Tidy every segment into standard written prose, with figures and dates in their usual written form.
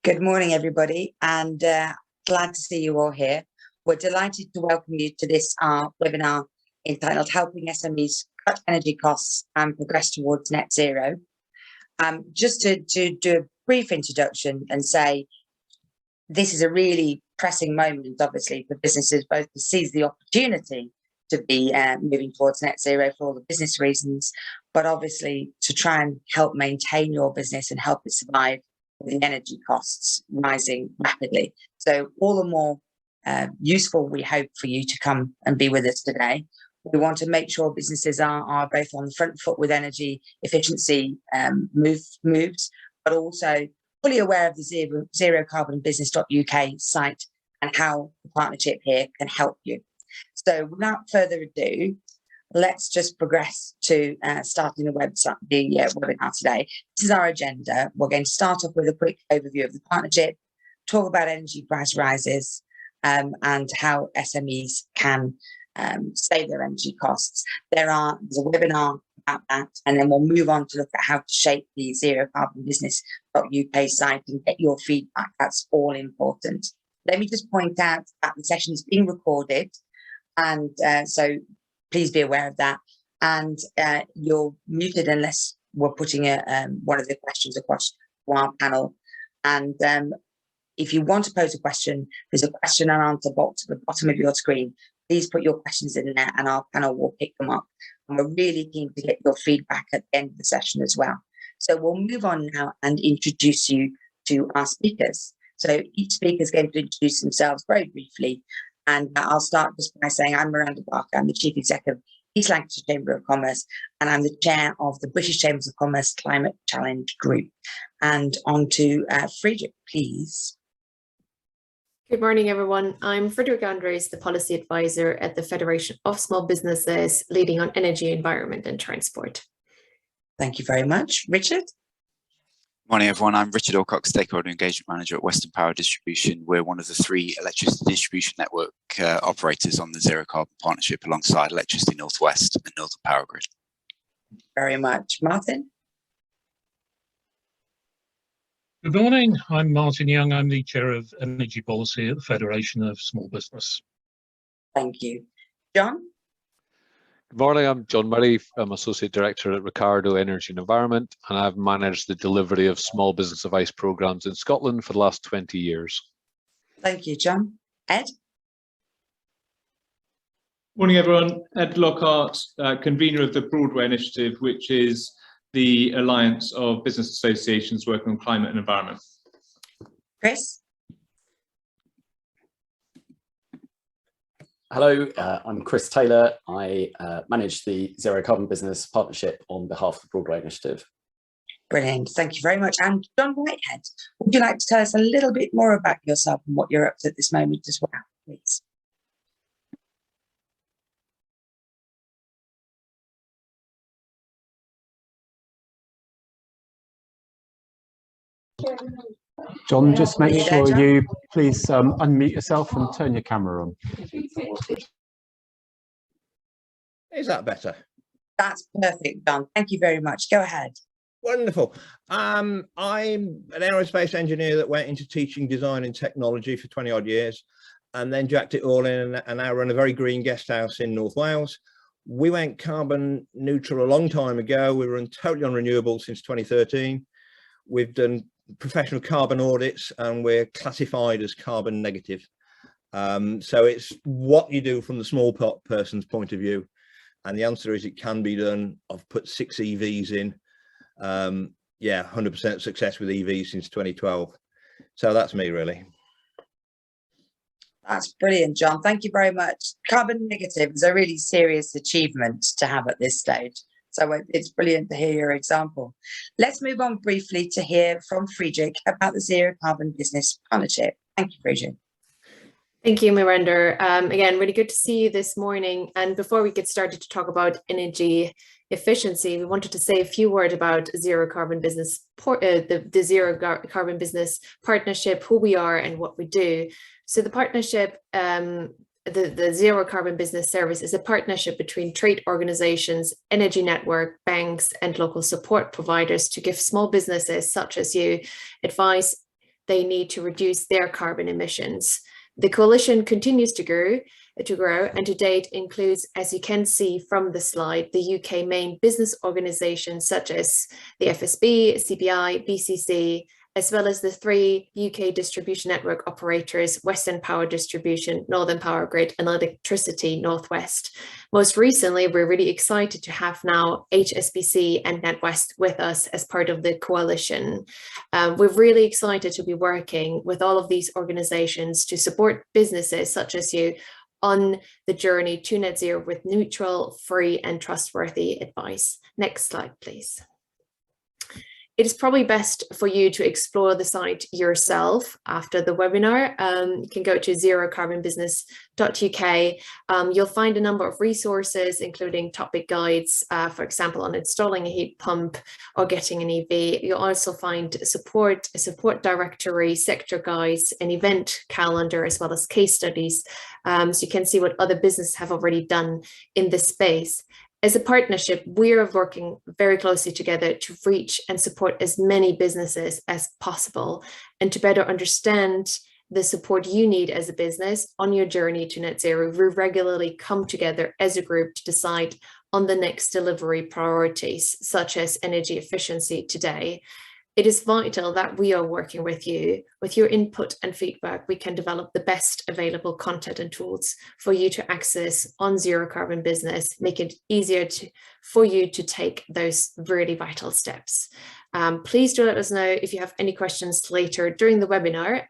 Good morning, everybody, and glad to see you all here. We're delighted to welcome you to this webinar entitled Helping SMEs Cut Energy Costs and Progress Towards Net Zero. Just to do a brief introduction and say, this is a really pressing moment, obviously, for businesses both to seize the opportunity to be moving towards net zero for all the business reasons, but obviously to try and help maintain your business and help it survive with the energy costs rising rapidly. So all the more useful we hope for you to come and be with us today. We want to make sure businesses are both on the front foot with energy efficiency moves, but also fully aware of the zero carbon business.uk site and how the partnership here can help you. So without further ado, let's just progress to starting the webinar today. This is our agenda. We're going to start off with a quick overview of the partnership, talk about energy price rises and how SMEs can save their energy costs. There's a webinar about that, and then we'll move on to look at how to shape the zero carbon business.uk site and get your feedback. That's all important. Let me just point out that the session is being recorded, and so please be aware of that. And you're muted unless we're putting one of the questions across to our panel. And if you want to pose a question, there's a question and answer box at the bottom of your screen. Please put your questions in there and our panel will pick them up. And we're really keen to get your feedback at the end of the session as well. So we'll move on now and introduce you to our speakers. So each speaker is going to introduce themselves very briefly. And I'll start just by saying I'm Miranda Barker. I'm the Chief Executive of East Lancashire Chamber of Commerce, and I'm the Chair of the British Chambers of Commerce Climate Challenge Group. And on to Friedrich, please. Good morning, everyone. I'm Friedrich Andres, the Policy Advisor at the Federation of Small Businesses, leading on energy, environment and transport. Thank you very much. Richard? Morning, everyone. I'm Richard Alcock, Stakeholder Engagement Manager at Western Power Distribution. We're one of the 3 electricity distribution network operators on the Zero Carbon Partnership alongside Electricity North West and Northern Power Grid. Very much. Martin? Good morning. I'm Martin Young. I'm the Chair of Energy Policy at the Federation of Small Business. Thank you. John? Good morning, I'm John Murray. I'm Associate Director at Ricardo Energy and Environment, and I've managed the delivery of small business advice programmes in Scotland for the last 20 years. Thank you, John. Ed? Morning, everyone. Ed Lockhart, convener of the Broadway Initiative, which is the alliance of business associations working on climate and environment. Chris? Hello, I'm Chris Taylor. I manage the Zero Carbon Business Partnership on behalf of the Broadway Initiative. Brilliant, thank you very much. And John Whitehead, would you like to tell us a little bit more about yourself and what you're up to at this moment as well, please? John, just make sure you please unmute yourself and turn your camera on. Is that better? That's perfect, John. Thank you very much. Go ahead. Wonderful. I'm an aerospace engineer that went into teaching design and technology for 20 odd years and then jacked it all in and now run a very green guest house in North Wales. We went carbon neutral a long time ago. We were totally on renewables since 2013. We've done professional carbon audits and we're classified as carbon negative. So it's what you do from the small person's point of view. And the answer is it can be done. I've put 6 EVs in. Yeah, 100% success with EVs since 2012. So that's me, really. That's brilliant, John. Thank you very much. Carbon negative is a really serious achievement to have at this stage. So it's brilliant to hear your example. Let's move on briefly to hear from Friedrich about the Zero Carbon Business Partnership. Thank you, Friedrich. Thank you, Miranda. Again, really good to see you this morning. And before we get started to talk about energy efficiency, we wanted to say a few words about Zero Carbon Business, the Zero Carbon Business Partnership, who we are and what we do. So the partnership, the Zero Carbon Business Service is a partnership between trade organizations, energy network, banks, and local support providers to give small businesses such as you advice, they need to reduce their carbon emissions. The coalition continues to grow, and to date includes, as you can see from the slide, the UK main business organisations such as the FSB, CPI, BCC, as well as the 3 UK distribution network operators, Western Power Distribution, Northern Power Grid, and Electricity North West. Most recently, we're really excited to have now HSBC and NatWest with us as part of the coalition. We're really excited to be working with all of these organisations to support businesses such as you on the journey to net zero with neutral, free, and trustworthy advice. Next slide, please. It is probably best for you to explore the site yourself after the webinar. You can go to zerocarbonbusiness.uk. You'll find a number of resources, including topic guides, for example, on installing a heat pump or getting an EV. You'll also find a support directory, sector guides, an event calendar, as well as case studies. So you can see what other businesses have already done in this space. As a partnership, we are working very closely together to reach and support as many businesses as possible and to better understand the support you need as a business on your journey to net zero. We regularly come together as a group to decide on the next delivery priorities, such as energy efficiency today. It is vital that we are working with you. With your input and feedback, we can develop the best available content and tools for you to access on Zero Carbon Business, make it easier for you to take those really vital steps. Please do let us know if you have any questions later during the webinar,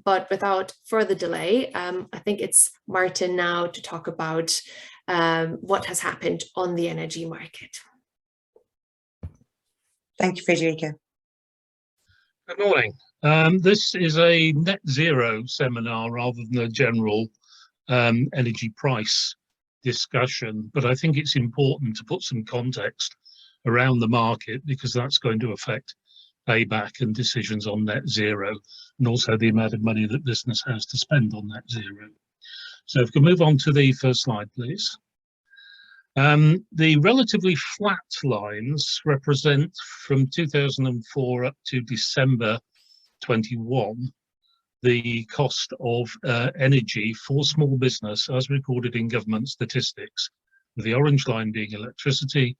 but without further delay, I think it's Martin now to talk about what has happened on the energy market. Thank you, Frederica. Good morning. This is a net zero seminar rather than a general energy price discussion, but I think it's important to put some context around the market because that's going to affect payback and decisions on net zero, and also the amount of money that business has to spend on net zero. So if we can move on to the first slide, please. The relatively flat lines represent from 2004 up to December 21 the cost of energy for small business as recorded in government statistics, with the orange line being electricity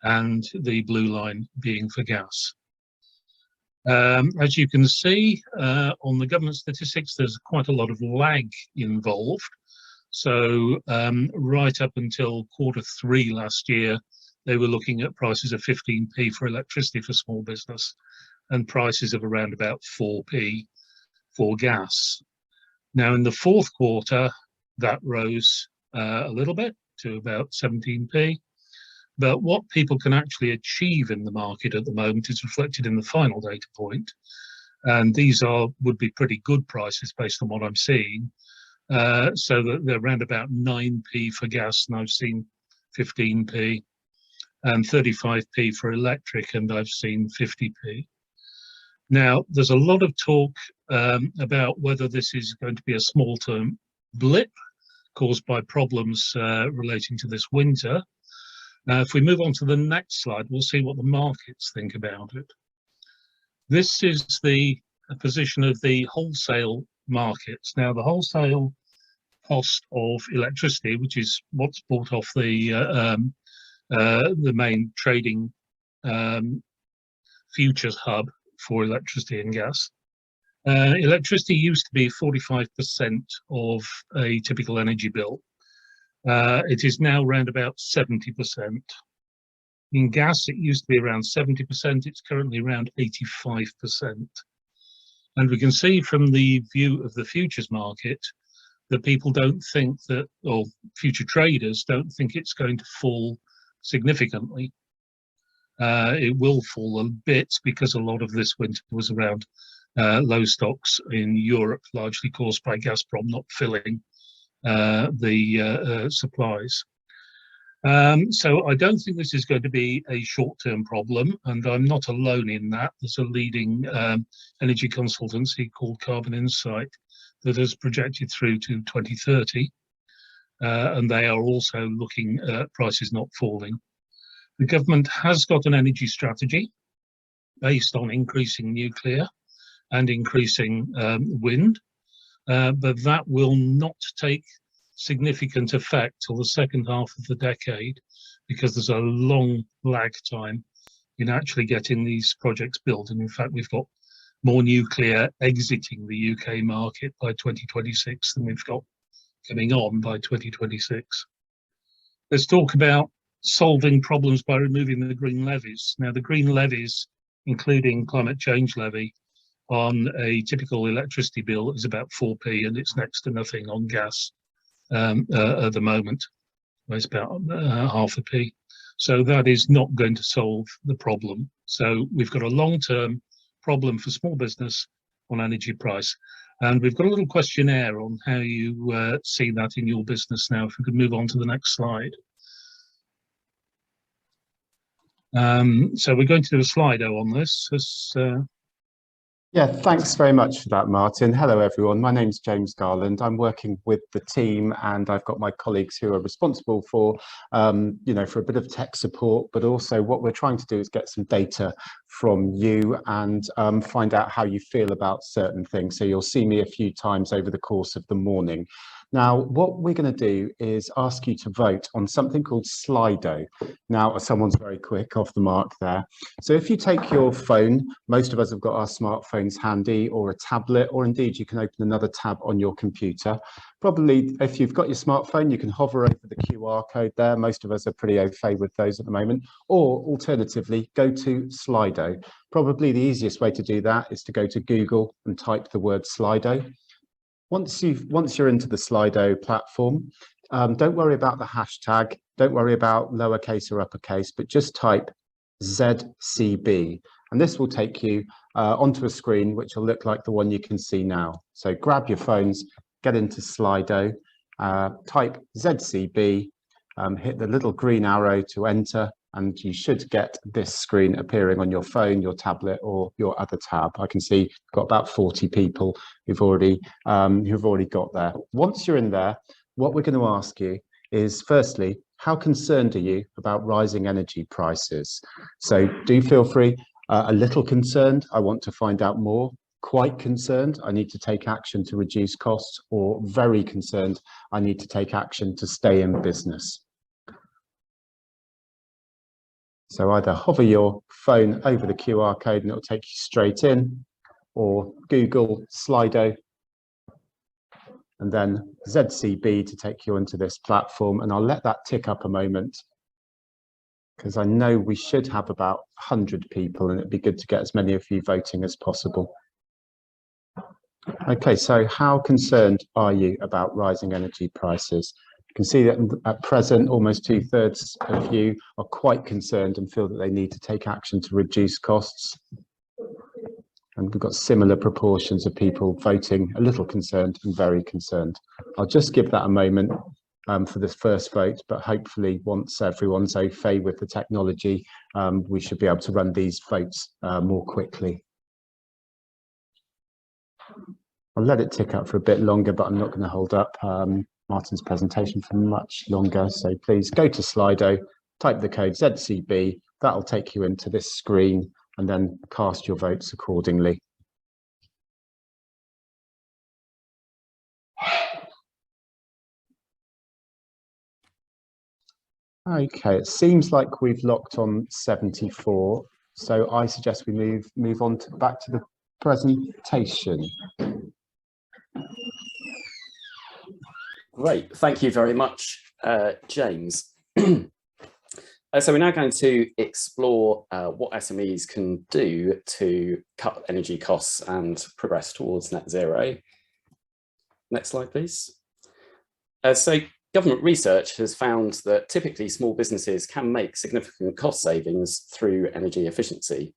and the blue line being for gas. As you can see on the government statistics, there's quite a lot of lag involved. So right up until Q3 last year, they were looking at prices of 15p for electricity for small business and prices of around about 4p for gas. Now in the fourth quarter, that rose a little bit to about 17p. But what people can actually achieve in the market at the moment is reflected in the final data point. And these would be pretty good prices based on what I'm seeing. So that they're around about 9p for gas, and I've seen 15p, and 35p for electric, and I've seen 50p. Now, there's a lot of talk about whether this is going to be a small-term blip caused by problems relating to this winter. If we move on to the next slide, we'll see what the markets think about it. This is the position of the wholesale markets. Now, the wholesale cost of electricity, which is what's bought off the main trading futures hub for electricity and gas. Electricity used to be 45% of a typical energy bill. It is now around about 70%. In gas, it used to be around 70%. It's currently around 85%. And we can see from the view of the futures market that people don't think that, or future traders don't think it's going to fall significantly. It will fall a bit because a lot of this winter was around low stocks in Europe, largely caused by Gazprom not filling the supplies. So I don't think this is going to be a short-term problem, and I'm not alone in that. There's a leading energy consultancy called Carbon Insight that has projected through to 2030, and they are also looking at prices not falling. The government has got an energy strategy based on increasing nuclear and increasing wind, but that will not take significant effect till the second half of the decade, because there's a long lag time in actually getting these projects built. And in fact, we've got more nuclear exiting the UK market by 2026 than we've got coming on by 2026. Let's talk about solving problems by removing the green levies. Now, the green levies, including climate change levy, on a typical electricity bill is about 4p, and it's next to nothing on gas at the moment. It's about half a p. So that is not going to solve the problem. So we've got a long-term problem for small business on energy price. And we've got a little questionnaire on how you see that in your business now. If we could move on to the next slide. So we're going to do a Slido on this. Yeah, thanks very much for that, Martin. Hello, everyone. My name's James Garland. I'm working with the team, and I've got my colleagues who are responsible for, for a bit of tech support, but also what we're trying to do is get some data from you and find out how you feel about certain things. So you'll see me a few times over the course of the morning. Now, what we're going to do is ask you to vote on something called Slido. Now, someone's very quick off the mark there. So if you take your phone, most of us have got our smartphones handy, or a tablet, or indeed you can open another tab on your computer. Probably if you've got your smartphone, you can hover over the QR code there. Most of us are pretty au fait with those at the moment. Or alternatively, go to Slido. Probably the easiest way to do that is to go to Google and type the word Slido. Once you're into the Slido platform, don't worry about the hashtag, don't worry about lowercase or uppercase, but just type ZCB, and this will take you onto a screen which will look like the one you can see now. So grab your phones, get into Slido, type ZCB, hit the little green arrow to enter, and you should get this screen appearing on your phone, your tablet, or your other tab. I can see got about 40 people who've already got there. Once you're in there, what we're going to ask you is, firstly, how concerned are you about rising energy prices? So do feel free. A little concerned, I want to find out more. Quite concerned, I need to take action to reduce costs. Or very concerned, I need to take action to stay in business. So either hover your phone over the QR code and it'll take you straight in, or Google Slido and then ZCB to take you into this platform. And I'll let that tick up a moment, because I know we should have about 100 people, and it'd be good to get as many of you voting as possible. Okay, so how concerned are you about rising energy prices? You can see that at present, almost 2/3 of you are quite concerned and feel that they need to take action to reduce costs. And we've got similar proportions of people voting a little concerned and very concerned. I'll just give that a moment for this first vote, but hopefully once everyone's au fait with the technology, we should be able to run these votes more quickly. I'll let it tick up for a bit longer, but I'm not going to hold up Martin's presentation for much longer. So please go to Slido, type the code ZCB, that'll take you into this screen, and then cast your votes accordingly. Okay, it seems like we've locked on 74. So I suggest we move on back to the presentation. Great, thank you very much, James. So we're now going to explore what SMEs can do to cut energy costs and progress towards net zero. Next slide, please. So government research has found that typically small businesses can make significant cost savings through energy efficiency.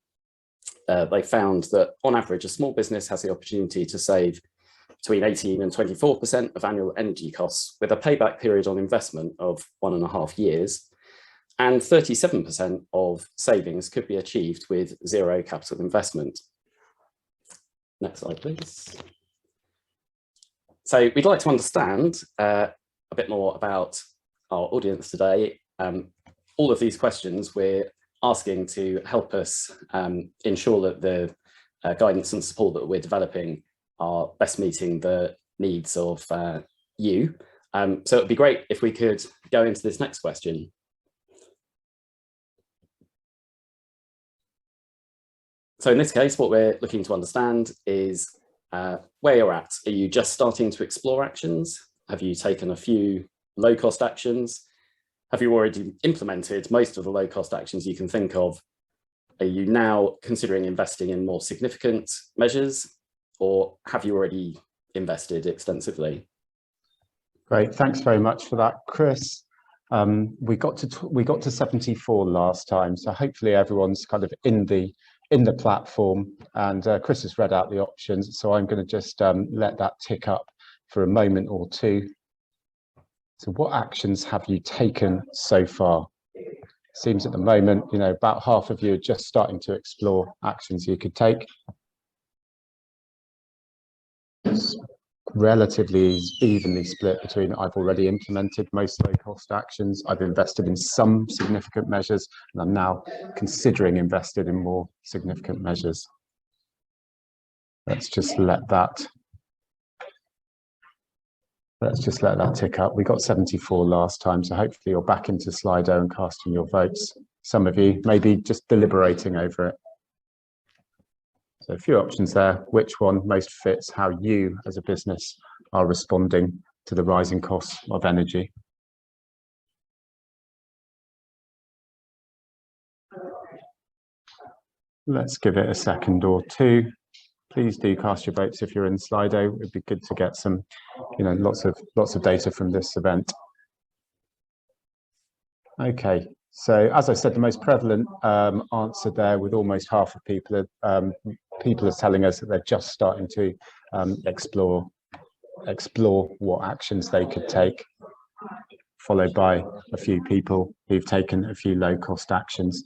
They found that on average, a small business has the opportunity to save between 18 and 24% of annual energy costs, with a payback period on investment of 1.5 years. And 37% of savings could be achieved with zero capital investment. Next slide, please. So we'd like to understand a bit more about our audience today. All of these questions we're asking to help us ensure that the guidance and support that we're developing are best meeting the needs of you. So it'd be great if we could go into this next question. So in this case, what we're looking to understand is where you're at. Are you just starting to explore actions? Have you taken a few low-cost actions? Have you already implemented most of the low-cost actions you can think of? Are you now considering investing in more significant measures, or have you already invested extensively? Great, thanks very much for that, Chris. We got to 74 last time, so hopefully everyone's kind of in the platform, and Chris has read out the options, so I'm going to just let that tick up for a moment or two. So what actions have you taken so far? Seems at the moment, you know, about half of you are just starting to explore actions you could take. It's relatively evenly split between I've already implemented most low-cost actions, I've invested in some significant measures, and I'm now considering invested in more significant measures. Let's just let that tick up. We got 74 last time, so hopefully you're back into Slido and casting your votes. Some of you maybe just deliberating over it. So a few options there. Which one most fits how you as a business are responding to the rising costs of energy? Let's give it a second or two. Please do cast your votes if you're in Slido. It'd be good to get some, you know, lots of data from this event. Okay, so as I said, the most prevalent answer there, with almost half of people are telling us that they're just starting to explore what actions they could take, followed by a few people who've taken a few low-cost actions.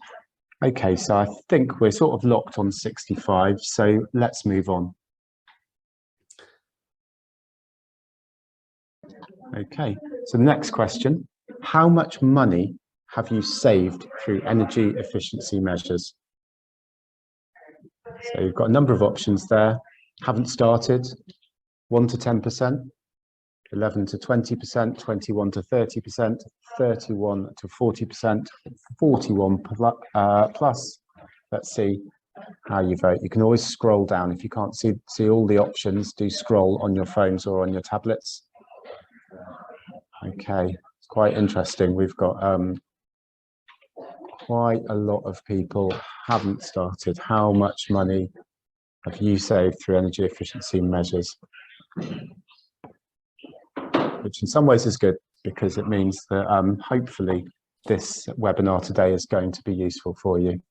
Okay, so I think we're sort of locked on 65, so let's move on. Okay, so the next question, how much money have you saved through energy efficiency measures? So you've got a number of options there. Haven't started, 1 to 10%, 11 to 20%, 21 to 30%, 31 to 40%, 41 plus. Let's see how you vote. You can always scroll down. If you can't see all the options, do scroll on your phones or on your tablets. Okay, it's quite interesting. We've got quite a lot of people haven't started. How much money have you saved through energy efficiency measures? Which in some ways is good, because it means that hopefully this webinar today is going to be useful for you.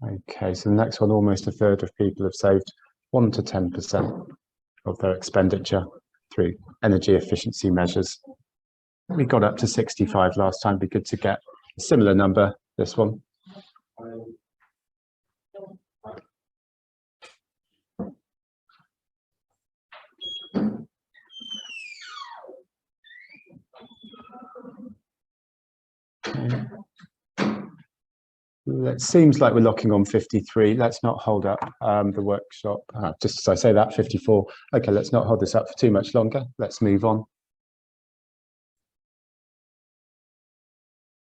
Okay, so the next one, almost a third of people have saved 1 to 10% of their expenditure through energy efficiency measures. We got up to 65 last time. Be good to get a similar number this one. It seems like we're locking on 53. Let's not hold up the workshop. Just as I say that, 54. Okay, let's not hold this up for too much longer. Let's move on.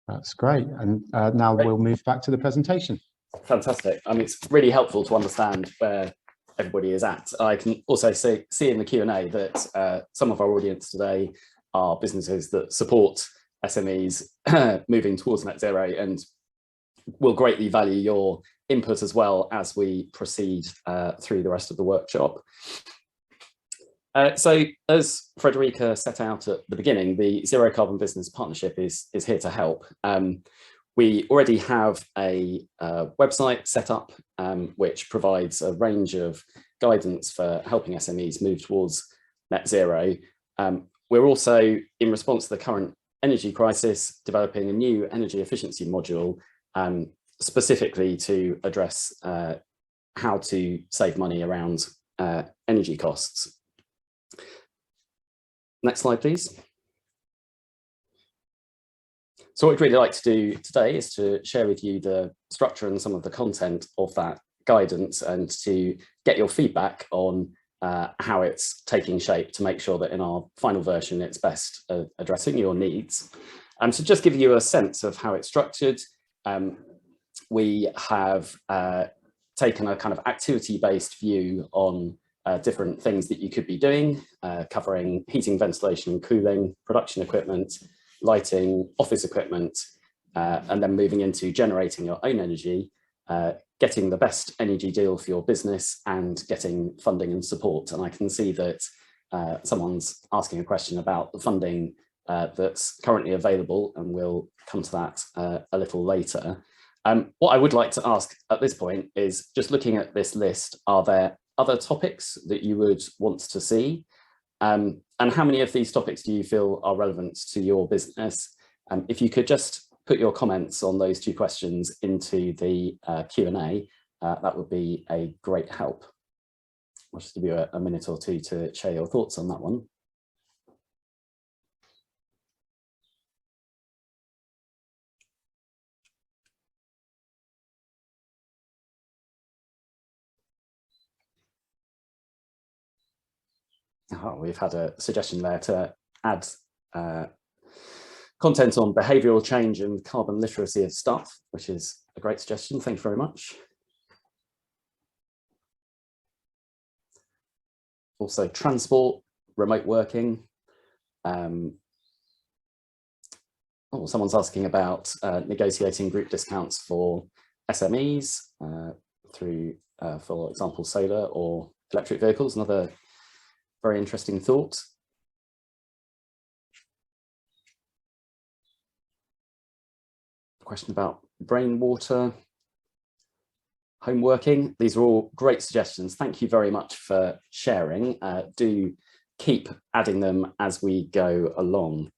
That's great. And now we'll move back to the presentation. Fantastic. I mean, it's really helpful to understand where everybody is at. I can also see in the Q&A that some of our audience today are businesses that support SMEs moving towards net zero, and will greatly value your input as well as we proceed through the rest of the workshop. So as Frederica set out at the beginning, the Zero Carbon Business Partnership is here to help. We already have a website set up which provides a range of guidance for helping SMEs move towards net zero. We're also, in response to the current energy crisis, developing a new energy efficiency module specifically to address how to save money around energy costs. Next slide, please. So what we'd really like to do today is to share with you the structure and some of the content of that guidance, and to get your feedback on how it's taking shape, to make sure that in our final version it's best addressing your needs. So just give you a sense of how it's structured, we have taken a kind of activity-based view on different things that you could be doing, covering heating, ventilation and cooling, production equipment, lighting, office equipment, and then moving into generating your own energy, getting the best energy deal for your business, and getting funding and support. And I can see that someone's asking a question about the funding that's currently available, and we'll come to that a little later. What I would like to ask at this point is, just looking at this list, are there other topics that you would want to see? And how many of these topics do you feel are relevant to your business? If you could just put your comments on those two questions into the Q&A, that would be a great help. I'll just give you a minute or two to share your thoughts on that one. Oh, we've had a suggestion there to add content on behavioural change and carbon literacy of staff, which is a great suggestion. Thank you very much. Also transport, remote working. Oh, someone's asking about negotiating group discounts for SMEs through, for example, solar or electric vehicles. Another very interesting thought. Question about brain water, home working. These are all great suggestions. Thank you very much for sharing. Do keep adding them as we go along.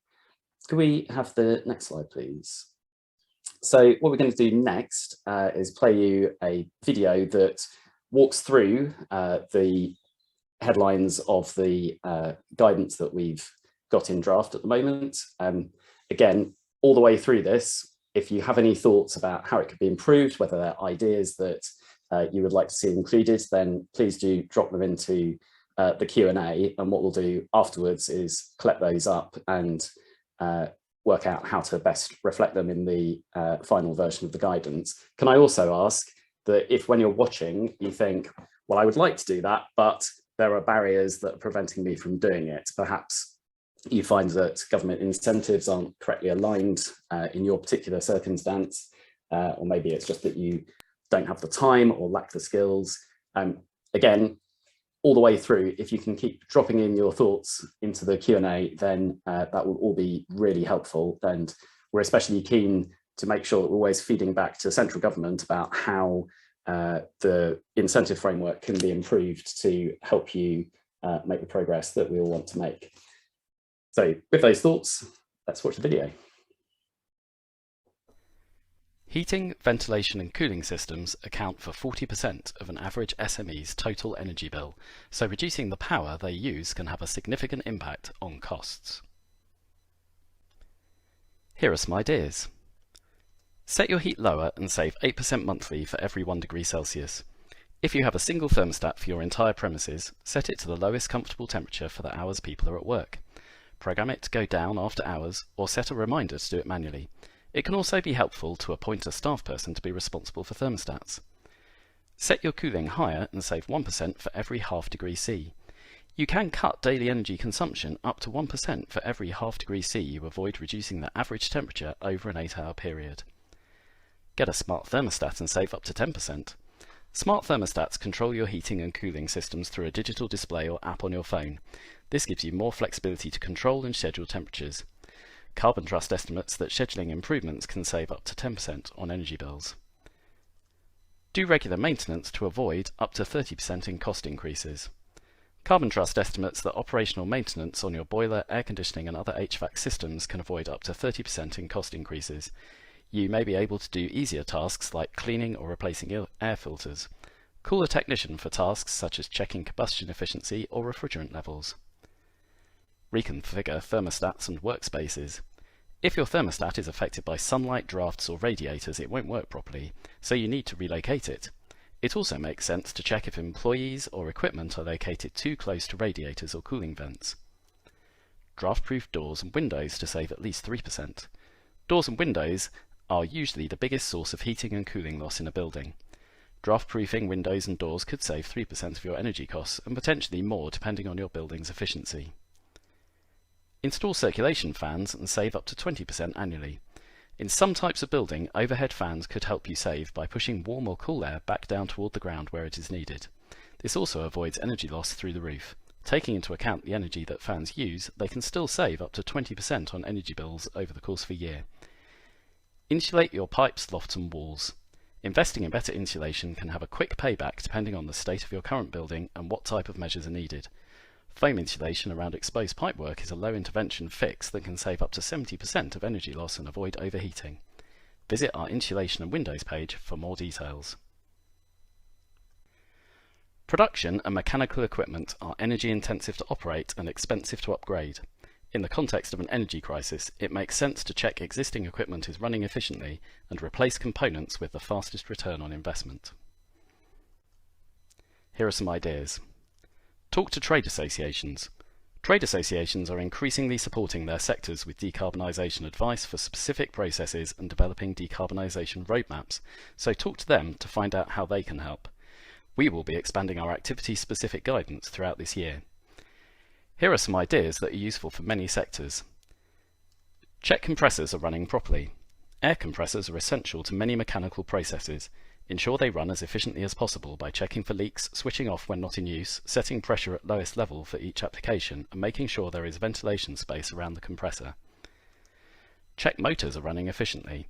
Could we have the next slide, please? So what we're going to do next is play you a video that walks through the headlines of the guidance that we've got in draft at the moment. Again, all the way through this, if you have any thoughts about how it could be improved, whether they're ideas that you would like to see included, then please do drop them into the Q&A, and what we'll do afterwards is collect those up and work out how to best reflect them in the final version of the guidance. Can I also ask that if, when you're watching, you think, well, I would like to do that, but there are barriers that are preventing me from doing it. Perhaps you find that government incentives aren't correctly aligned in your particular circumstance, or maybe it's just that you don't have the time or lack the skills. Again, all the way through, if you can keep dropping in your thoughts into the Q&A, then that will all be really helpful. And we're especially keen to make sure that we're always feeding back to central government about how the incentive framework can be improved to help you make the progress that we all want to make. So with those thoughts, let's watch the video. Heating, ventilation and cooling systems account for 40% of an average SME's total energy bill, so reducing the power they use can have a significant impact on costs. Here are some ideas. Set your heat lower and save 8% monthly for every 1 degree Celsius. If you have a single thermostat for your entire premises, set it to the lowest comfortable temperature for the hours people are at work. Program it to go down after hours, or set a reminder to do it manually. It can also be helpful to appoint a staff person to be responsible for thermostats. Set your cooling higher and save 1% for every ½ degree C. You can cut daily energy consumption up to 1% for every ½ degree C you avoid reducing the average temperature over an 8-hour period. Get a smart thermostat and save up to 10%. Smart thermostats control your heating and cooling systems through a digital display or app on your phone. This gives you more flexibility to control and schedule temperatures. Carbon Trust estimates that scheduling improvements can save up to 10% on energy bills. Do regular maintenance to avoid up to 30% in cost increases. Carbon Trust estimates that operational maintenance on your boiler, air conditioning and other HVAC systems can avoid up to 30% in cost increases. You may be able to do easier tasks like cleaning or replacing air filters. Call a technician for tasks such as checking combustion efficiency or refrigerant levels. Reconfigure thermostats and workspaces. If your thermostat is affected by sunlight, drafts or radiators, it won't work properly, so you need to relocate it. It also makes sense to check if employees or equipment are located too close to radiators or cooling vents. Draft-proof doors and windows to save at least 3%. Doors and windows are usually the biggest source of heating and cooling loss in a building. Draft-proofing windows and doors could save 3% of your energy costs and potentially more depending on your building's efficiency. Install circulation fans and save up to 20% annually. In some types of building, overhead fans could help you save by pushing warm or cool air back down toward the ground where it is needed. This also avoids energy loss through the roof. Taking into account the energy that fans use, they can still save up to 20% on energy bills over the course of a year. Insulate your pipes, lofts and walls. Investing in better insulation can have a quick payback depending on the state of your current building and what type of measures are needed. Foam insulation around exposed pipework is a low intervention fix that can save up to 70% of energy loss and avoid overheating. Visit our insulation and windows page for more details. Production and mechanical equipment are energy intensive to operate and expensive to upgrade. In the context of an energy crisis, it makes sense to check existing equipment is running efficiently and replace components with the fastest return on investment. Here are some ideas. Talk to trade associations. Trade associations are increasingly supporting their sectors with decarbonisation advice for specific processes and developing decarbonisation roadmaps, so talk to them to find out how they can help. We will be expanding our activity-specific guidance throughout this year. Here are some ideas that are useful for many sectors. Check compressors are running properly. Air compressors are essential to many mechanical processes. Ensure they run as efficiently as possible by checking for leaks, switching off when not in use, setting pressure at lowest level for each application, and making sure there is ventilation space around the compressor. Check motors are running efficiently.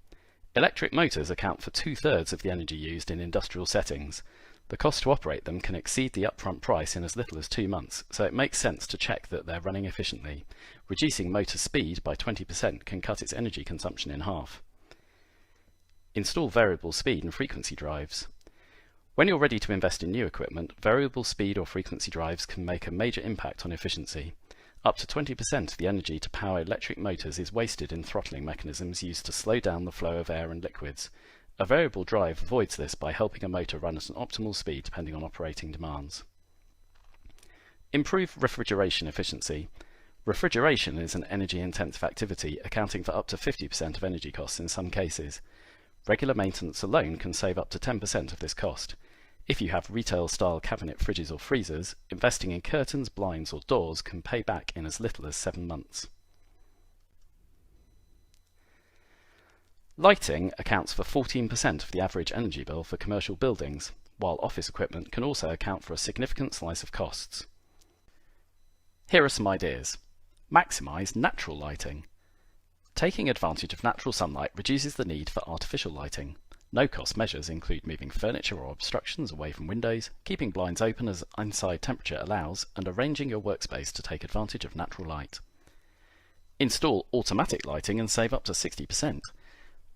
Electric motors account for 2/3 of the energy used in industrial settings. The cost to operate them can exceed the upfront price in as little as 2 months, so it makes sense to check that they're running efficiently. Reducing motor speed by 20% can cut its energy consumption in half. Install variable speed and frequency drives. When you're ready to invest in new equipment, variable speed or frequency drives can make a major impact on efficiency. Up to 20% of the energy to power electric motors is wasted in throttling mechanisms used to slow down the flow of air and liquids. A variable drive avoids this by helping a motor run at an optimal speed depending on operating demands. Improve refrigeration efficiency. Refrigeration is an energy-intensive activity, accounting for up to 50% of energy costs in some cases. Regular maintenance alone can save up to 10% of this cost. If you have retail-style cabinet fridges or freezers, investing in curtains, blinds or doors can pay back in as little as 7 months. Lighting accounts for 14% of the average energy bill for commercial buildings, while office equipment can also account for a significant slice of costs. Here are some ideas. Maximise natural lighting. Taking advantage of natural sunlight reduces the need for artificial lighting. No-cost measures include moving furniture or obstructions away from windows, keeping blinds open as inside temperature allows, and arranging your workspace to take advantage of natural light. Install automatic lighting and save up to 60%.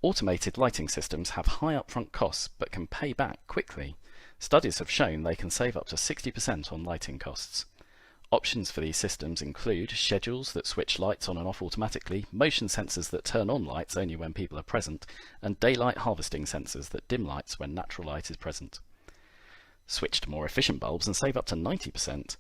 Automated lighting systems have high upfront costs but can pay back quickly. Studies have shown they can save up to 60% on lighting costs. Options for these systems include schedules that switch lights on and off automatically, motion sensors that turn on lights only when people are present, and daylight harvesting sensors that dim lights when natural light is present. Switch to more efficient bulbs and save up to 90%.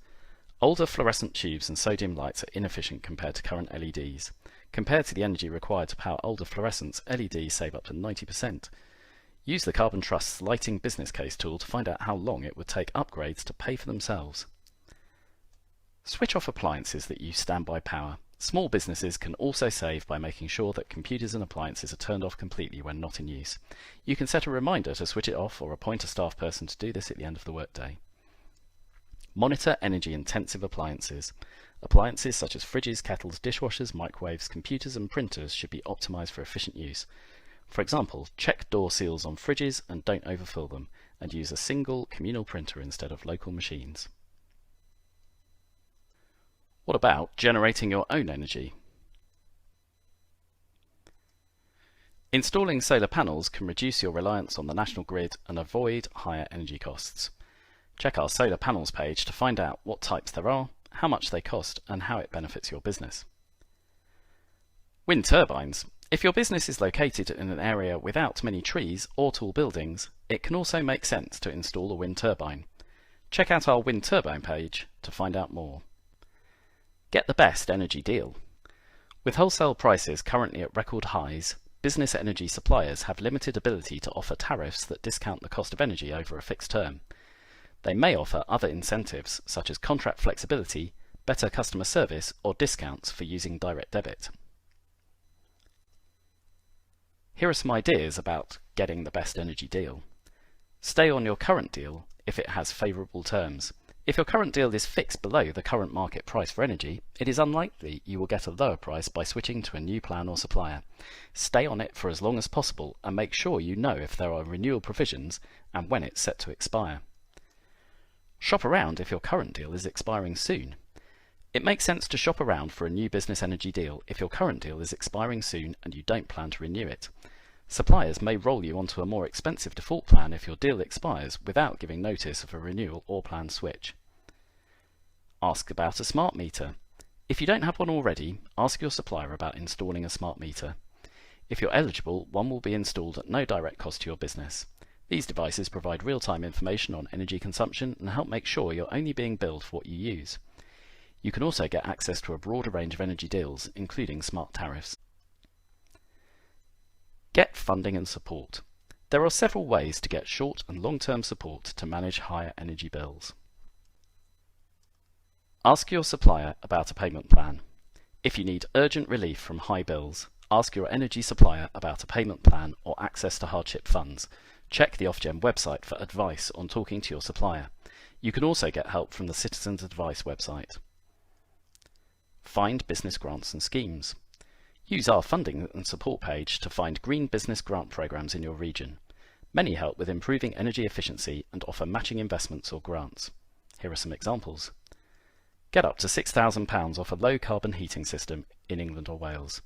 Older fluorescent tubes and sodium lights are inefficient compared to current LEDs. Compared to the energy required to power older fluorescents, LEDs save up to 90%. Use the Carbon Trust's Lighting Business Case tool to find out how long it would take upgrades to pay for themselves. Switch off appliances that use standby power. Small businesses can also save by making sure that computers and appliances are turned off completely when not in use. You can set a reminder to switch it off or appoint a staff person to do this at the end of the workday. Monitor energy-intensive appliances. Appliances such as fridges, kettles, dishwashers, microwaves, computers and printers should be optimized for efficient use. For example, check door seals on fridges and don't overfill them, and use a single communal printer instead of local machines. What about generating your own energy? Installing solar panels can reduce your reliance on the national grid and avoid higher energy costs. Check our solar panels page to find out what types there are, how much they cost, and how it benefits your business. Wind turbines. If your business is located in an area without many trees or tall buildings, it can also make sense to install a wind turbine. Check out our wind turbine page to find out more. Get the best energy deal. With wholesale prices currently at record highs, business energy suppliers have limited ability to offer tariffs that discount the cost of energy over a fixed term. They may offer other incentives such as contract flexibility, better customer service, or discounts for using direct debit. Here are some ideas about getting the best energy deal. Stay on your current deal if it has favourable terms. If your current deal is fixed below the current market price for energy, it is unlikely you will get a lower price by switching to a new plan or supplier. Stay on it for as long as possible and make sure you know if there are renewal provisions and when it's set to expire. Shop around if your current deal is expiring soon. It makes sense to shop around for a new business energy deal if your current deal is expiring soon and you don't plan to renew it. Suppliers may roll you onto a more expensive default plan if your deal expires without giving notice of a renewal or plan switch. Ask about a smart meter. If you don't have one already, ask your supplier about installing a smart meter. If you're eligible, one will be installed at no direct cost to your business. These devices provide real-time information on energy consumption and help make sure you're only being billed for what you use. You can also get access to a broader range of energy deals, including smart tariffs. Get funding and support. There are several ways to get short and long-term support to manage higher energy bills. Ask your supplier about a payment plan. If you need urgent relief from high bills, ask your energy supplier about a payment plan or access to hardship funds. Check the Ofgem website for advice on talking to your supplier. You can also get help from the Citizens Advice website. Find business grants and schemes. Use our funding and support page to find green business grant programs in your region. Many help with improving energy efficiency and offer matching investments or grants. Here are some examples. Get up to £6,000 off a low carbon heating system in England or Wales.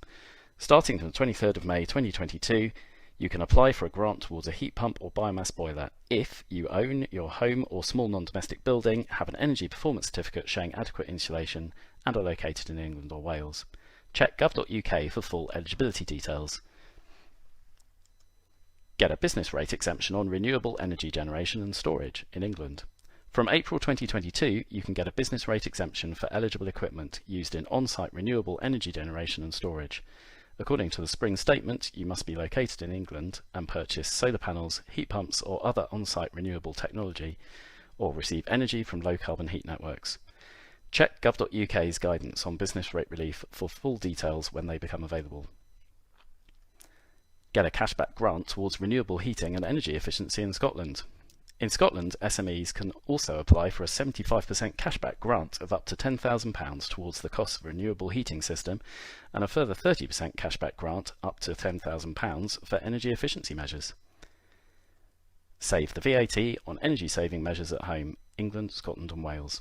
Starting from the 23rd of May 2022, you can apply for a grant towards a heat pump or biomass boiler if you own your home or small non-domestic building, have an energy performance certificate showing adequate insulation, and are located in England or Wales. Check gov.uk for full eligibility details. Get a business rate exemption on renewable energy generation and storage in England. From April 2022, you can get a business rate exemption for eligible equipment used in on-site renewable energy generation and storage. According to the Spring Statement, you must be located in England and purchase solar panels, heat pumps or other on-site renewable technology, or receive energy from low-carbon heat networks. Check gov.uk's guidance on business rate relief for full details when they become available. Get a cashback grant towards renewable heating and energy efficiency in Scotland. In Scotland, SMEs can also apply for a 75% cashback grant of up to £10,000 towards the cost of a renewable heating system and a further 30% cashback grant up to £10,000 for energy efficiency measures. Save the VAT on energy saving measures at home, England, Scotland and Wales.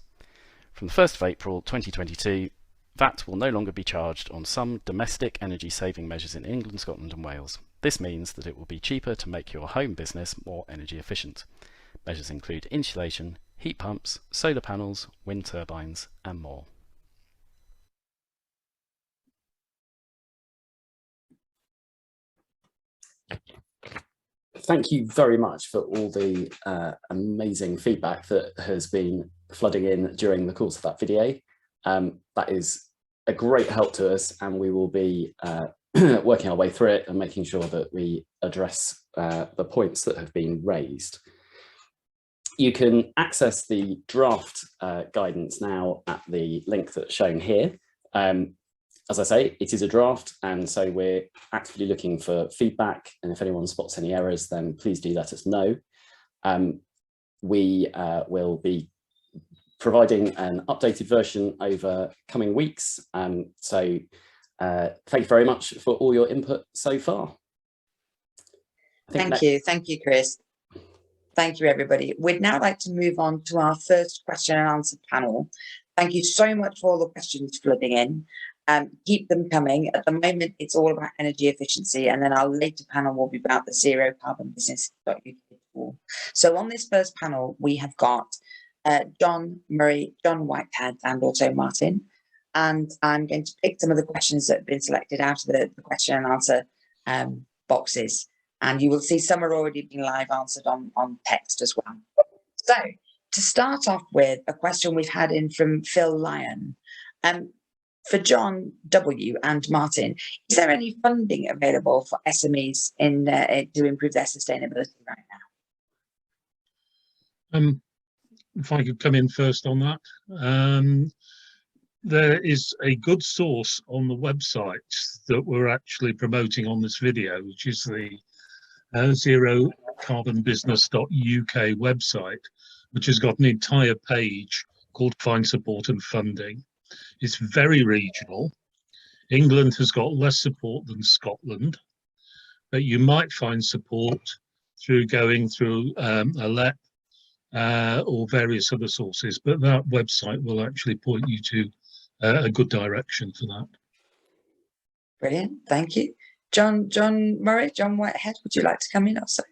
From the 1st of April 2022, VAT will no longer be charged on some domestic energy saving measures in England, Scotland and Wales. This means that it will be cheaper to make your home business more energy efficient. Measures include insulation, heat pumps, solar panels, wind turbines and more. Thank you very much for all the amazing feedback that has been flooding in during the course of that video. That is a great help to us, and we will be working our way through it and making sure that we address the points that have been raised. You can access the draft guidance now at the link that's shown here. As I say, it is a draft, and so we're actively looking for feedback, and if anyone spots any errors, then please do let us know. We will be providing an updated version over coming weeks, so thank you very much for all your input so far. Thank you, Chris. Thank you, everybody. We'd now like to move on to our first question and answer panel. Thank you so much for all the questions flooding in. Keep them coming. At the moment, it's all about energy efficiency, and then our later panel will be about the zero carbon business.uk tool. So on this first panel, we have got John Murray, John Whitehead, and also Martin. and I'm going to pick some of the questions that have been selected out of the question and answer boxes. And you will see some are already being live answered on text as well. So to start off with, a question we've had in from Phil Lyon. For John W. and Martin, is there any funding available for SMEs to improve their sustainability right now? If I could come in first on that. There is a good source on the website that we're actually promoting on this video, which is the zerocarbonbusiness.uk website, which has got an entire page called Find Support and Funding. It's very regional. England has got less support than Scotland, but you might find support through going through ALEP or various other sources, but that website will actually point you to a good direction for that. Brilliant, thank you. John Whitehead, would you like to come in also?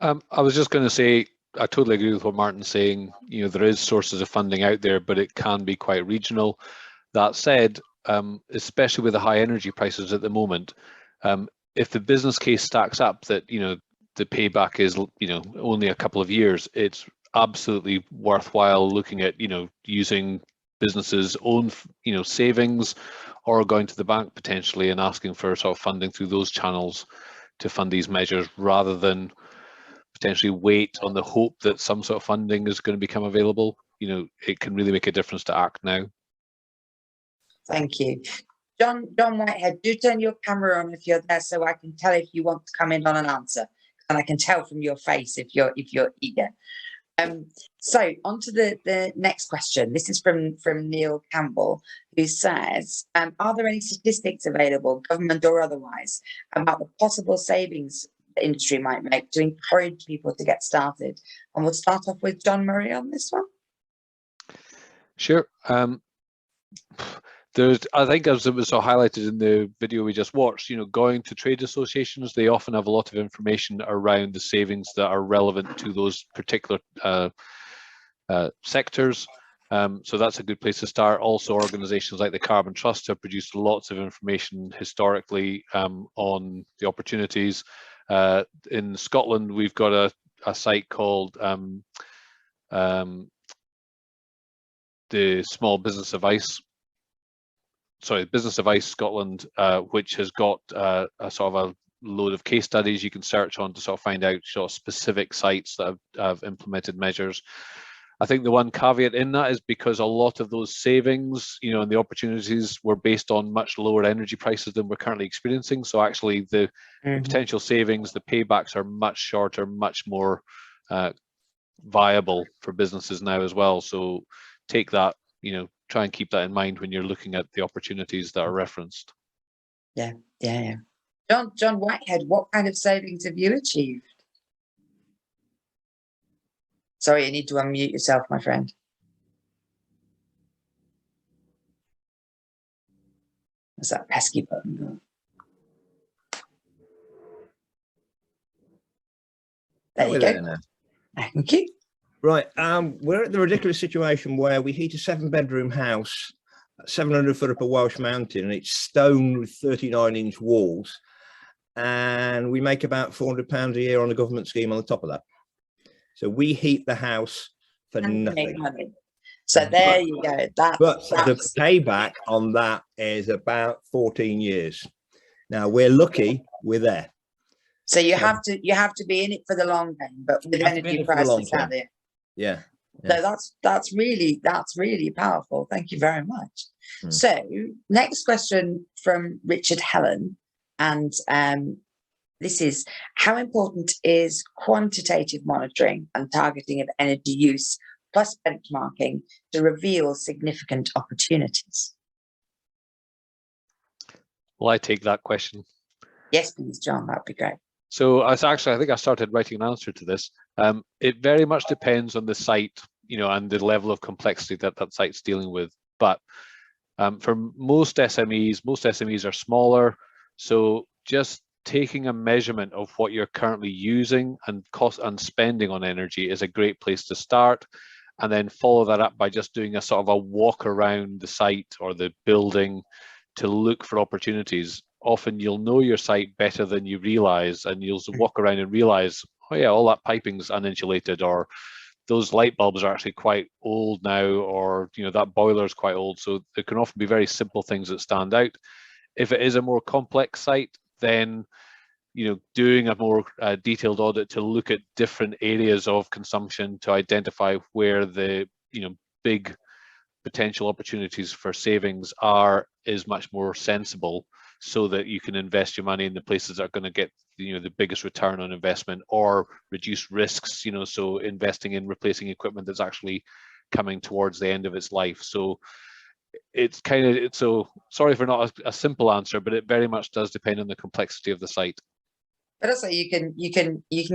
I was just going to say, I totally agree with what Martin's saying. You know, there is sources of funding out there, but it can be quite regional. That said, especially with the high energy prices at the moment, if the business case stacks up that, you know, the payback is, you know, only a couple of years, it's absolutely worthwhile looking at, you know, using businesses' own, you know, savings, or going to the bank potentially and asking for sort of funding through those channels to fund these measures, rather than potentially wait on the hope that some sort of funding is going to become available. You know, it can really make a difference to act now. Thank you. John Whitehead, do turn your camera on if you're there, so I can tell if you want to come in on an answer, and I can tell from your face if you're eager. So on to the next question. This is from Neil Campbell, who says, are there any statistics available, government or otherwise, about the possible savings the industry might make to encourage people to get started? And we'll start off with John Murray on this one. Sure. I think, as it was highlighted in the video we just watched, you know, going to trade associations, they often have a lot of information around the savings that are relevant to those particular sectors. So that's a good place to start. Also, organisations like the Carbon Trust have produced lots of information historically on the opportunities. In Scotland, we've got a site called the Business Advice Scotland, which has got a sort of a load of case studies you can search on to sort of find out sort of specific sites that have implemented measures. I think the one caveat in that is because a lot of those savings, you know, and the opportunities were based on much lower energy prices than we're currently experiencing. So actually the potential savings, the paybacks are much shorter, much more viable for businesses now as well. So take that, you know, try and keep that in mind when you're looking at the opportunities that are referenced. Yeah. John Whitehead, what kind of savings have you achieved? Sorry, you need to unmute yourself, my friend. What's that pesky button? There you go. Thank you. Right, we're at the ridiculous situation where we heat a 7-bedroom house, 700 foot up a Welsh mountain, and it's stone with 39-inch walls, and we make about £400 a year on a government scheme on the top of that. So we heat the house for nothing. So there you go. But the payback on that is about 14 years. Now we're lucky we're there. So you have to be in it for the long game, but with energy prices out there. Yeah. So that's really powerful. Thank you very much. So next question from Richard Helen, and this is, how important is quantitative monitoring and targeting of energy use plus benchmarking to reveal significant opportunities? Well, I take that question. Yes, please, John, that'd be great. So I think I started writing an answer to this. It very much depends on the site, you know, and the level of complexity that site's dealing with. But for most SMEs are smaller. So just taking a measurement of what you're currently using and cost and spending on energy is a great place to start. and then follow that up by just doing a sort of a walk around the site or the building to look for opportunities. Often you'll know your site better than you realize, and you'll walk around and realize, oh yeah, all that piping's uninsulated, or those light bulbs are actually quite old now, or that boiler is quite old. So there can often be very simple things that stand out. If it is a more complex site, then doing a more detailed audit to look at different areas of consumption to identify where the big potential opportunities for savings is much more sensible, so that you can invest your money in the places that are going to get the biggest return on investment, or reduce risks, so investing in replacing equipment that's actually coming towards the end of its life. So it's so sorry for not a simple answer, but it very much does depend on the complexity of the site. But also you can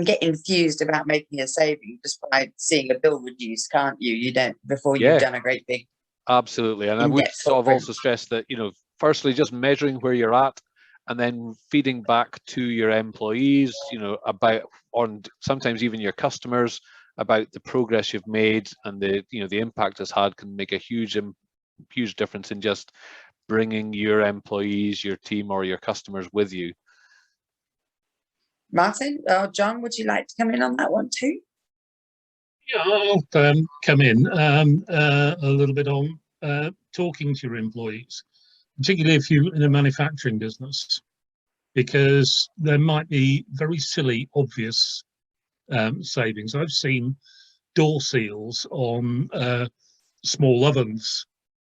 get enthused about making a saving just by seeing a bill reduced, can't you? You don't before you've done a great big. Absolutely. And I would sort of also stress that, firstly, just measuring where you're at, and then feeding back to your employees, about, on sometimes even your customers, about the progress you've made, and the impact it's had can make a huge difference in just bringing your employees, your team, or your customers with you. Martin or John, would you like to come in on that one too? Yeah, I'll come in a little bit on talking to your employees, particularly if you're in a manufacturing business, because there might be very silly, obvious savings. I've seen door seals on small ovens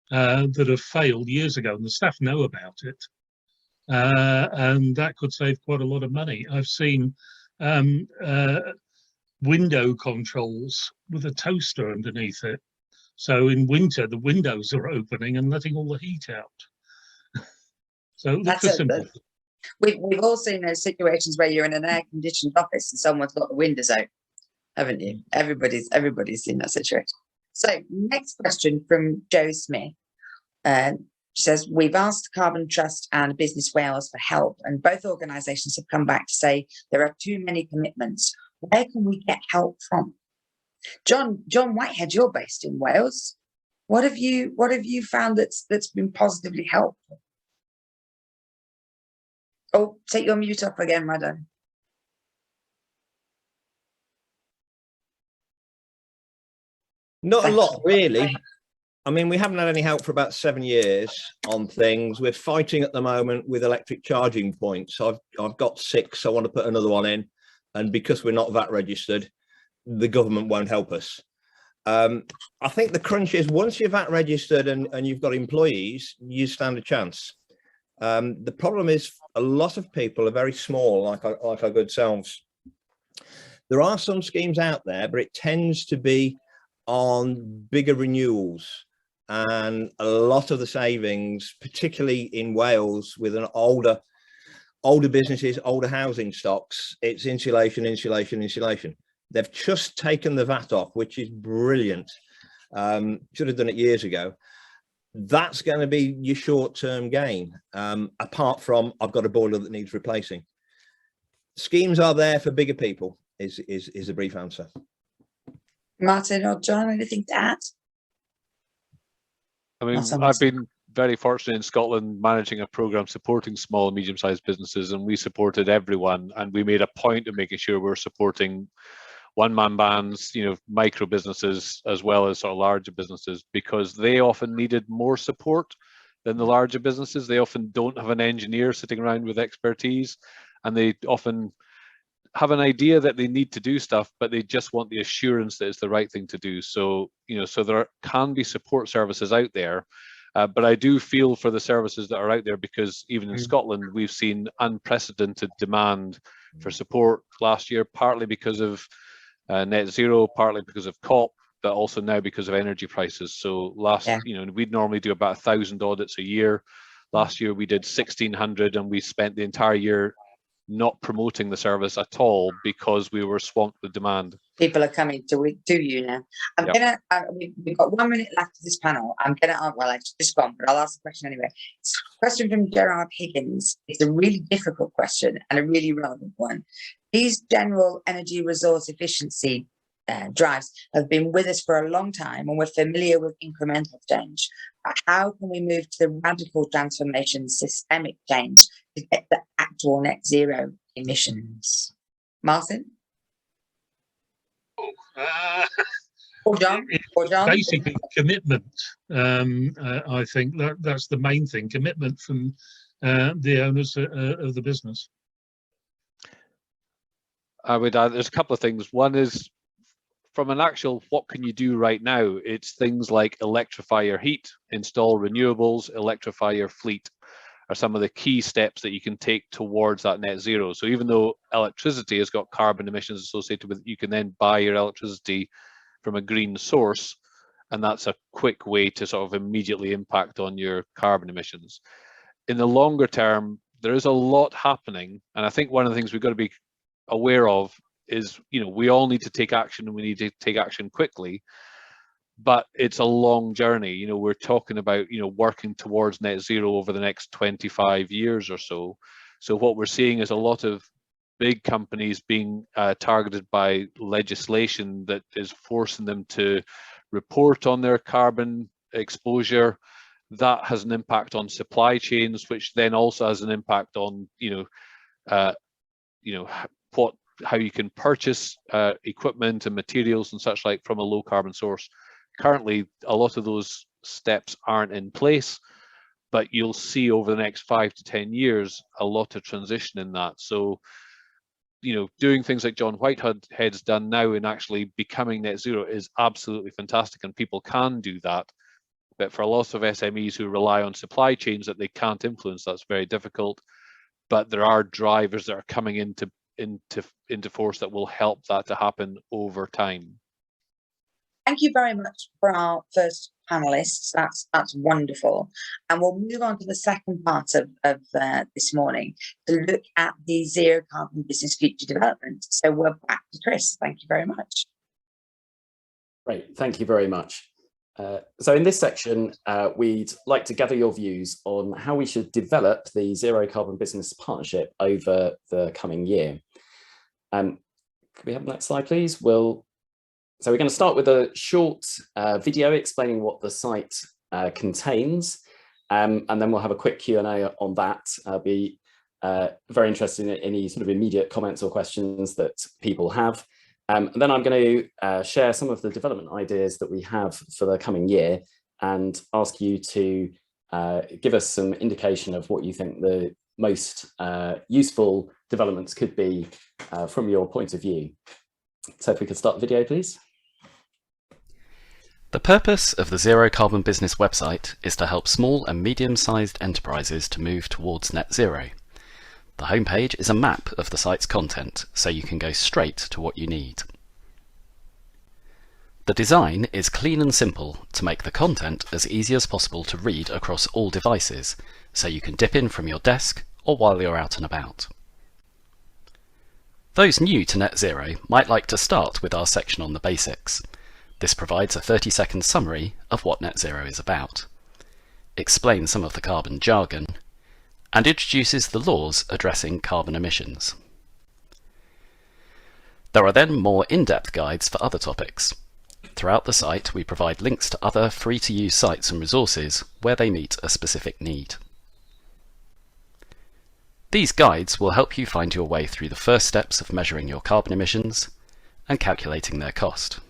that have failed years ago, and the staff know about it. And that could save quite a lot of money. I've seen window controls with a toaster underneath it. So in winter, the windows are opening and letting all the heat out. So look for simple. We've all seen those situations where you're in an air-conditioned office and someone's got the windows out, haven't you? Everybody's seen that situation. So next question from Joe Smith. She says, we've asked Carbon Trust and Business Wales for help, and both organisations have come back to say there are too many commitments. Where can we get help from? John Whitehead, you're based in Wales. What have you found that's been positively helpful? Oh, take your mute off again, madam. Not a lot, really. I mean, we haven't had any help for about 7 years on things. We're fighting at the moment with electric charging points. I've got 6. I want to put another one in. And because we're not VAT registered, the government won't help us. I think the crunch is once you're VAT registered and you've got employees, you stand a chance. The problem is a lot of people are very small, like our good selves. There are some schemes out there, but it tends to be on bigger renewals. And a lot of the savings, particularly in Wales, with an older businesses, older housing stocks, it's insulation. They've just taken the VAT off, which is brilliant. Should have done it years ago. That's going to be your short-term gain. Apart from, I've got a boiler that needs replacing. Schemes are there for bigger people. Is a brief answer. Martin or John, anything to add? I mean, I've been very fortunate in Scotland managing a programme supporting small and medium-sized businesses, and we supported everyone, and we made a point of making sure we're supporting one-man bands, micro businesses as well as sort of larger businesses, because they often needed more support than the larger businesses. They often don't have an engineer sitting around with expertise, and they often have an idea that they need to do stuff, but they just want the assurance that it's the right thing to do. So, so there can be support services out there, but I do feel for the services that are out there, because even in Scotland, we've seen unprecedented demand for support last year, partly because of net zero, partly because of COP, but also now because of energy prices. So we'd normally do about 1,000 audits a year. Last year we did 1,600, and we spent the entire year not promoting the service at all because we were swamped with demand. People are coming to you now. We've got 1 minute left of this panel. Well, it's just gone, but I'll ask the question anyway. Question from Gerard Higgins. It's a really difficult question and a really relevant one. Is general energy resource efficiency drives have been with us for a long time and we're familiar with incremental change. But how can we move to the radical transformation, systemic change to get the actual net zero emissions? Martin? Or John? Basically, commitment. I think that's the main thing, commitment from the owners of the business. I would add, there's a couple of things. One is from an actual, what can you do right now? It's things like electrify your heat, install renewables, electrify your fleet are some of the key steps that you can take towards that net zero. So even though electricity has got carbon emissions associated with it, you can then buy your electricity from a green source, and that's a quick way to sort of immediately impact on your carbon emissions. In the longer term, there is a lot happening, and I think one of the things we've got to be aware of is, you know, we all need to take action, and we need to take action quickly, but it's a long journey. You know, we're talking about, you know, working towards net zero over the next 25 years or so. So what we're seeing is a lot of big companies being targeted by legislation that is forcing them to report on their carbon exposure. That has an impact on supply chains, which then also has an impact on, how you can purchase equipment and materials and such like from a low carbon source. Currently, a lot of those steps aren't in place, but you'll see over the next 5 to 10 years a lot of transition in that. So, you know, doing things like John Whitehead's done now in actually becoming net zero is absolutely fantastic, and people can do that. But for a lot of SMEs who rely on supply chains that they can't influence, that's very difficult. But there are drivers that are coming into force that will help that to happen over time. Thank you very much for our first panelists. That's wonderful. And we'll move on to the second part of this morning to look at the zero carbon business future development. So we're back to Chris. Thank you very much. Great, thank you very much. So in this section, we'd like to gather your views on how we should develop the Zero Carbon Business Partnership over the coming year. Could we have the next slide, please? So we're going to start with a short video explaining what the site contains, and then we'll have a quick Q&A on that. I'll be very interested in any sort of immediate comments or questions that people have. And then I'm going to share some of the development ideas that we have for the coming year and ask you to give us some indication of what you think the most useful developments could be from your point of view. So if we could start the video, please. The purpose of the Zero Carbon Business website is to help small and medium-sized enterprises to move towards net zero. The homepage is a map of the site's content, so you can go straight to what you need. The design is clean and simple to make the content as easy as possible to read across all devices, so you can dip in from your desk or while you're out and about. Those new to net zero might like to start with our section on the basics. This provides a 30-second summary of what net zero is about, explains some of the carbon jargon, and introduces the laws addressing carbon emissions. There are then more in-depth guides for other topics. Throughout the site, we provide links to other free-to-use sites and resources where they meet a specific need. These guides will help you find your way through the first steps of measuring your carbon emissions and calculating their cost.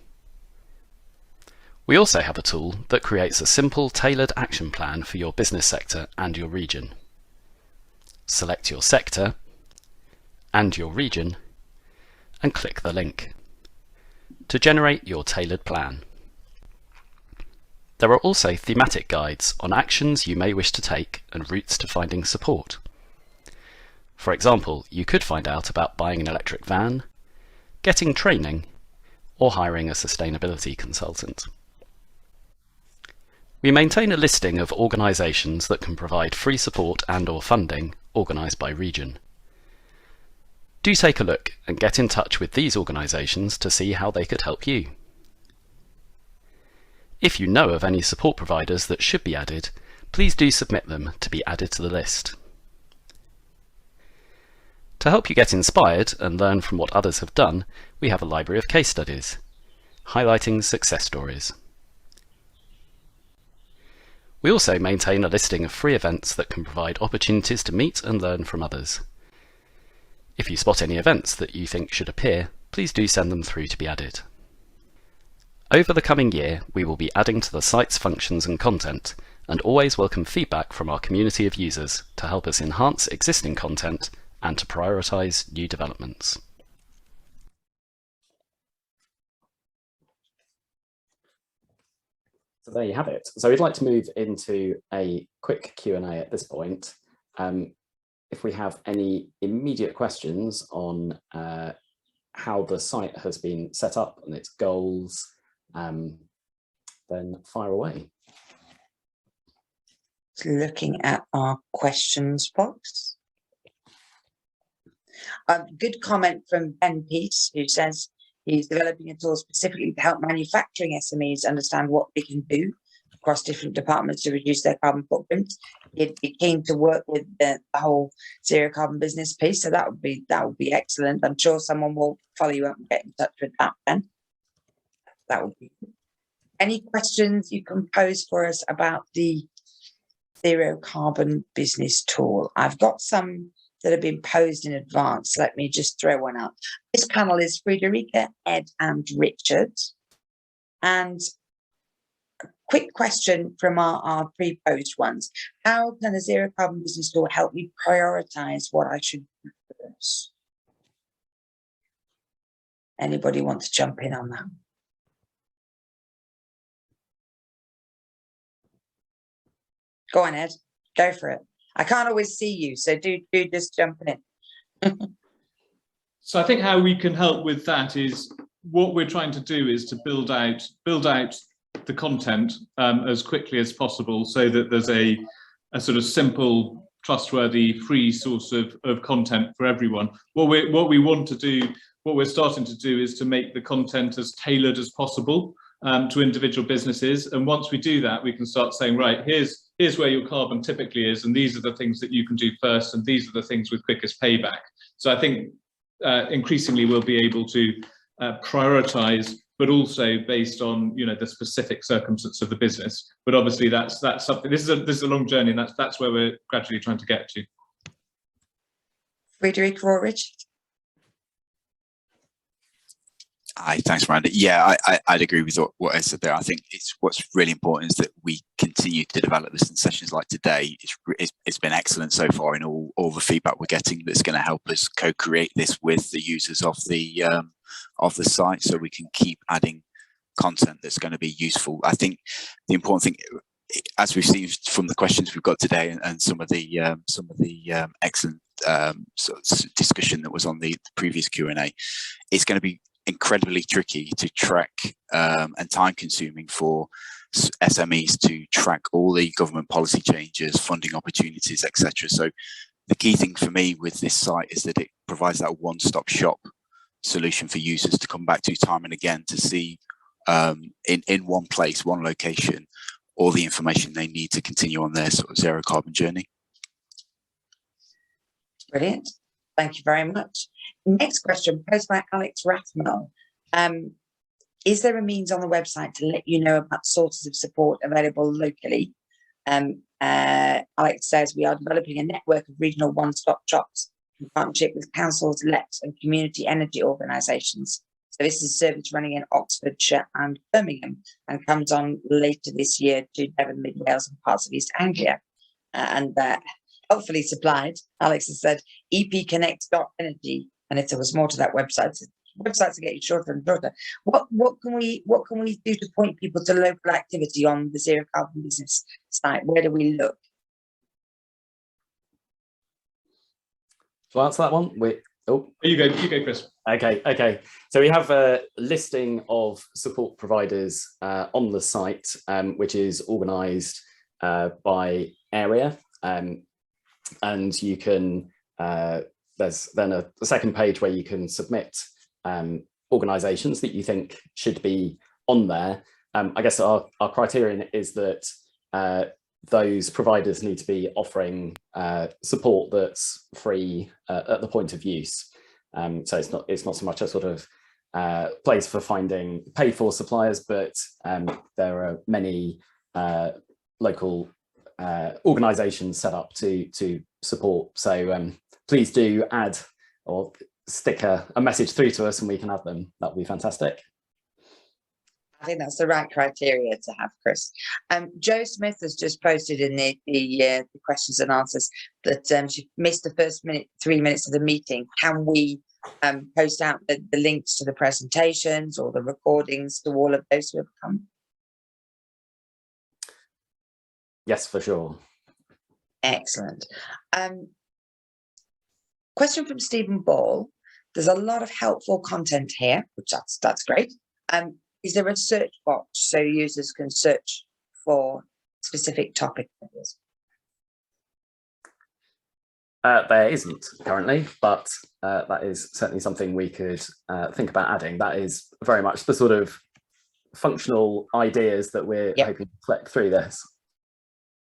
We also have a tool that creates a simple, tailored action plan for your business sector and your region. Select your sector and your region and click the link to generate your tailored plan. There are also thematic guides on actions you may wish to take and routes to finding support. For example, you could find out about buying an electric van, getting training, or hiring a sustainability consultant. We maintain a listing of organisations that can provide free support and/or funding organised by region. Do take a look and get in touch with these organisations to see how they could help you. If you know of any support providers that should be added, please do submit them to be added to the list. To help you get inspired and learn from what others have done, we have a library of case studies. highlighting success stories. We also maintain a listing of free events that can provide opportunities to meet and learn from others. If you spot any events that you think should appear, please do send them through to be added. Over the coming year, we will be adding to the site's functions and content, and always welcome feedback from our community of users to help us enhance existing content and to prioritise new developments. So there you have it. So we'd like to move into a quick Q&A at this point. If we have any immediate questions on how the site has been set up and its goals, then fire away. Looking at our questions box. A good comment from Ben Peace, who says he's developing a tool specifically to help manufacturing SMEs understand what they can do across different departments to reduce their carbon footprint. He'd be keen to work with the whole zero carbon business piece, so that would be excellent. I'm sure someone will follow you up and get in touch with that, Ben. That would be good. Any questions you can pose for us about the zero carbon business tool? I've got some that have been posed in advance. Let me just throw one up. This panel is Friederike, Ed and Richard. And a quick question from our pre-posed ones. How can a zero carbon business tool help me prioritize what I should do first? Anybody want to jump in on that? Go on, Ed, go for it. I can't always see you, so do just jump in. So I think how we can help with that is what we're trying to do is to build out the content as quickly as possible, so that there's a sort of simple, trustworthy, free source of content for everyone. What we want to do, what we're starting to do, is to make the content as tailored as possible to individual businesses. And once we do that, we can start saying, right, here's where your carbon typically is, and these are the things that you can do first, and these are the things with quickest payback. So I think increasingly we'll be able to prioritize, but also based on the specific circumstances of the business. But obviously that's something. This is a long journey, and that's where we're gradually trying to get to. Friederike or Richard? Hi, thanks, Miranda. Yeah, I'd agree with what I said there. I think what's really important is that we continue to develop this in sessions like today. It's been excellent so far in all the feedback we're getting that's going to help us co-create this with the users of the site, so we can keep adding content that's going to be useful. I think the important thing, as we've seen from the questions we've got today and some of the excellent sort of discussion that was on the previous Q&A, it's going to be incredibly tricky to track and time consuming for SMEs to track all the government policy changes, funding opportunities, etc. So the key thing for me with this site is that it provides that one-stop shop solution for users to come back to time and again to see in one place, one location, all the information they need to continue on their sort of zero carbon journey. Brilliant. Thank you very much. Next question posed by Alex Rathmell. Is there a means on the website to let you know about sources of support available locally? Alex says we are developing a network of regional one-stop shops in partnership with councils, LEPs and community energy organisations. So this is a service running in Oxfordshire and Birmingham and comes on later this year to Devon, Mid Wales and parts of East Anglia. And hopefully supplied, Alex has said, epconnect.energy. And if there was more to that website, websites are getting shorter and shorter. What can we do to point people to local activity on the zero carbon business site? Where do we look? Shall I answer that one? You go, Chris. Okay. So we have a listing of support providers on the site, which is organised by area, and you can. There's then a second page where you can submit organisations that you think should be on there. I guess our criterion is that those providers need to be offering support that's free at the point of use. So it's not so much a sort of place for finding paid for suppliers, but there are many local organisations set up to support. So please do add or stick a message through to us and we can add them. That would be fantastic. I think that's the right criteria to have, Chris. Jo Smith has just posted in the questions and answers that she missed the first 3 minutes of the meeting. Can we post out the links to the presentations or the recordings to all of those who have come? Yes, for sure. Excellent. Question from Stephen Ball. There's a lot of helpful content here, which that's great. Is there a search box so users can search for specific topic areas? There isn't currently, but that is certainly something we could think about adding. That is very much the sort of functional ideas that we're hoping to collect through this.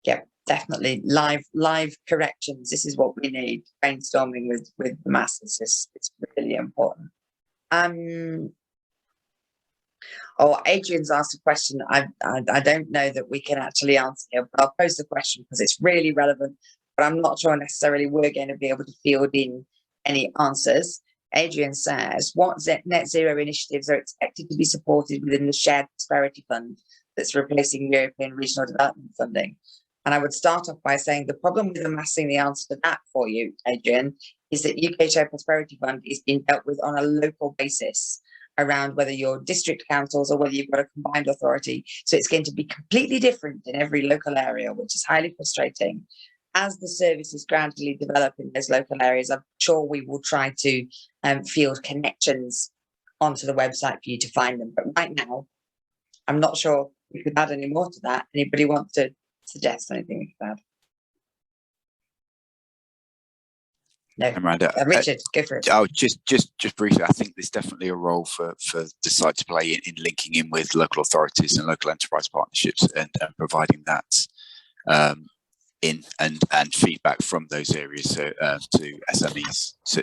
Yep, definitely. Live corrections. This is what we need. Brainstorming with the masses is really important. Oh, Adrian's asked a question I don't know that we can actually answer here, but I'll pose the question because it's really relevant, but I'm not sure necessarily we're going to be able to field in any answers. Adrian says, what net zero initiatives are expected to be supported within the Shared Prosperity Fund that's replacing European Regional Development Funding? And I would start off by saying the problem with amassing the answer to that for you, Adrian, is that UK Shared Prosperity Fund is being dealt with on a local basis around whether you're district councils or whether you've got a combined authority. So it's going to be completely different in every local area, which is highly frustrating. As the services gradually develop in those local areas, I'm sure we will try to field connections onto the website for you to find them. But right now, I'm not sure we could add any more to that. Anybody want to suggest anything we could add? No, Miranda, Richard, go for it. Oh, just briefly, I think there's definitely a role for the site to play in linking in with local authorities and local enterprise partnerships and providing that in and feedback from those areas to SMEs. So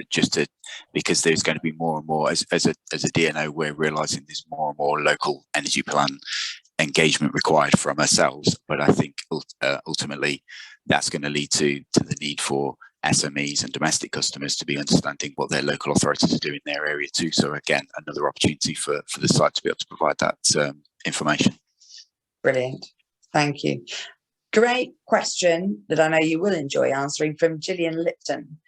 because there's going to be more and more as a DNO, we're realising there's more and more local energy plan engagement required from ourselves. But I think ultimately that's going to lead to the need for SMEs and domestic customers to be understanding what their local authorities are doing in their area too. So again, another opportunity for the site to be able to provide that information. Brilliant. Thank you. Great question that I know you will enjoy answering from Gillian Lipton.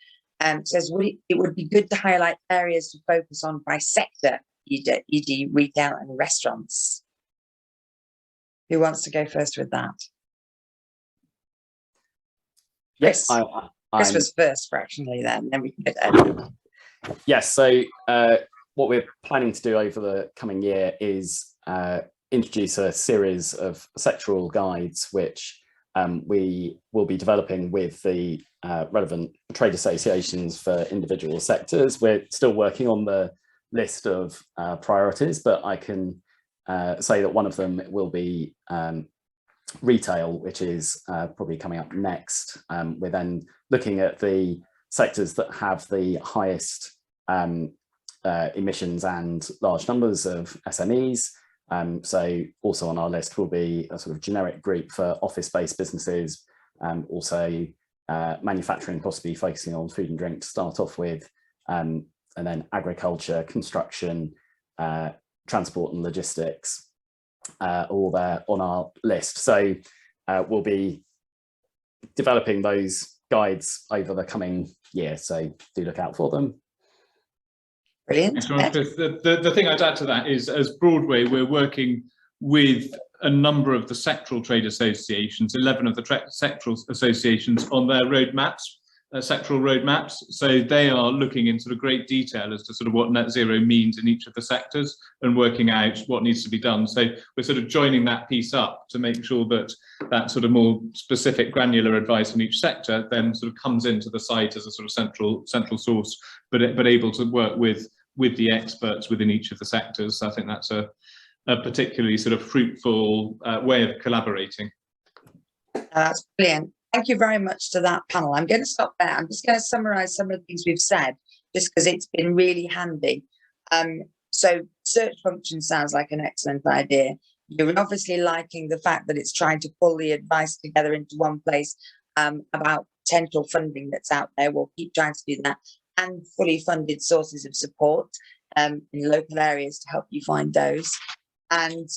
Says, it would be good to highlight areas to focus on by sector, e.g. retail and restaurants. Who wants to go first with that? Yes, Chris was first fractionally then we can go to Ed. Yes, so what we're planning to do over the coming year is introduce a series of sectoral guides which we will be developing with the relevant trade associations for individual sectors. We're still working on the list of priorities, but I can say that one of them will be retail, which is probably coming up next. We're then looking at the sectors that have the highest emissions and large numbers of SMEs. So also on our list will be a sort of generic group for office-based businesses, also manufacturing, possibly focusing on food and drink to start off with, and then agriculture, construction, transport and logistics, all there on our list. So we'll be developing those guides over the coming year, so do look out for them. Brilliant. The thing I'd add to that is, as Broadway, we're working with a number of the sectoral trade associations, 11 of the sectoral associations on their roadmaps, sectoral roadmaps. So they are looking in sort of great detail as to sort of what net zero means in each of the sectors and working out what needs to be done. So we're sort of joining that piece up to make sure that that sort of more specific granular advice in each sector then sort of comes into the site as a sort of central source, but able to work with the experts within each of the sectors. So I think that's a particularly sort of fruitful way of collaborating. That's brilliant. Thank you very much to that panel. I'm going to stop there. I'm just going to summarise some of the things we've said, just because it's been really handy. So search function sounds like an excellent idea. You're obviously liking the fact that it's trying to pull the advice together into one place about potential funding that's out there. We'll keep trying to do that, and fully funded sources of support in local areas to help you find those. And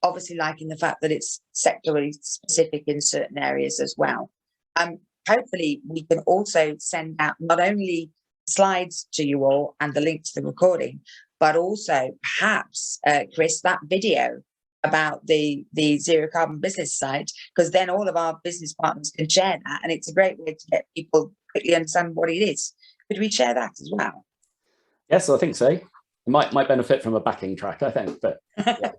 obviously liking the fact that it's sectorally specific in certain areas as well. Hopefully we can also send out not only slides to you all and the link to the recording, but also perhaps, Chris, that video about the zero carbon business site, because then all of our business partners can share that, and it's a great way to get people quickly understand what it is. Could we share that as well? Yes, I think so. It might benefit from a backing track, I think. But yeah.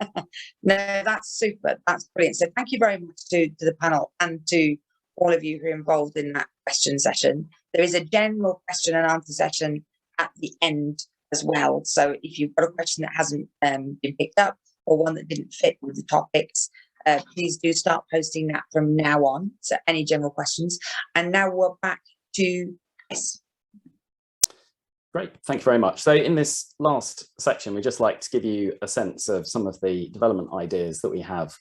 No, that's super. That's brilliant. So thank you very much to the panel and to all of you who are involved in that question session. There is a general question and answer session at the end as well. So if you've got a question that hasn't been picked up, or one that didn't fit with the topics, please do start posting that from now on. So any general questions. And now we're back to Chris. Great, thank you very much. So in this last section, we'd just like to give you a sense of some of the development ideas that we have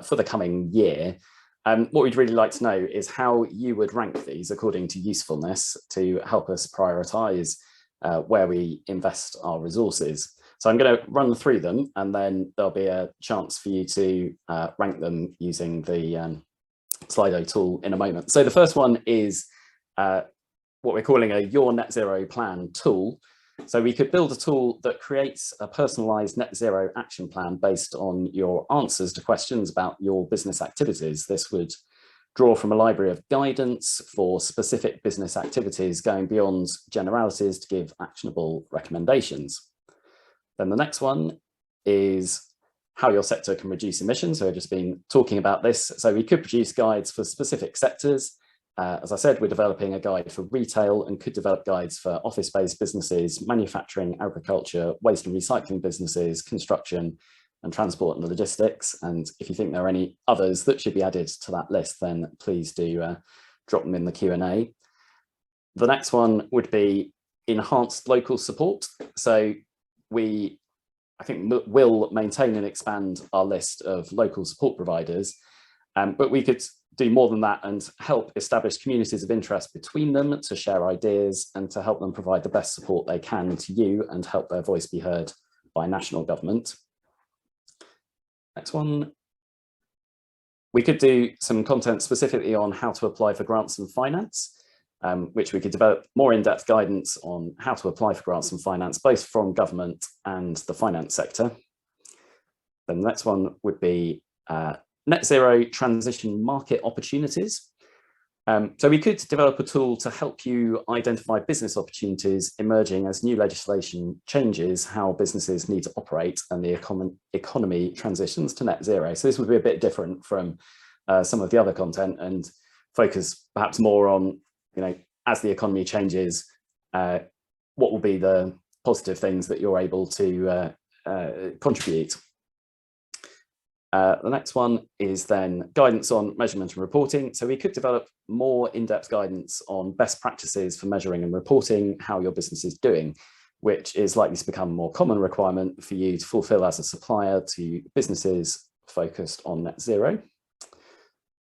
for the coming year. What we'd really like to know is how you would rank these according to usefulness to help us prioritise where we invest our resources. So I'm going to run through them, and then there'll be a chance for you to rank them using the Slido tool in a moment. So the first one is what we're calling a Your Net Zero Plan tool. So we could build a tool that creates a personalised net zero action plan based on your answers to questions about your business activities. This would draw from a library of guidance for specific business activities, going beyond generalities to give actionable recommendations. Then the next one is how your sector can reduce emissions. So we've just been talking about this. So we could produce guides for specific sectors. As I said, we're developing a guide for retail and could develop guides for office-based businesses, manufacturing, agriculture, waste and recycling businesses, construction and transport and logistics. And if you think there are any others that should be added to that list, then please do drop them in the Q&A. The next one would be enhanced local support. So I think will maintain and expand our list of local support providers, but we could do more than that and help establish communities of interest between them to share ideas and to help them provide the best support they can to you and help their voice be heard by national government. Next one. We could do some content specifically on how to apply for grants and finance, which we could develop more in-depth guidance on how to apply for grants and finance, both from government and the finance sector. Then the next one would be net zero transition market opportunities. So we could develop a tool to help you identify business opportunities emerging as new legislation changes how businesses need to operate and the economy transitions to net zero. So this would be a bit different from some of the other content and focus perhaps more on, as the economy changes, what will be the positive things that you're able to contribute. The next one is then guidance on measurement and reporting. So we could develop more in-depth guidance on best practices for measuring and reporting how your business is doing, which is likely to become a more common requirement for you to fulfill as a supplier to businesses focused on net zero.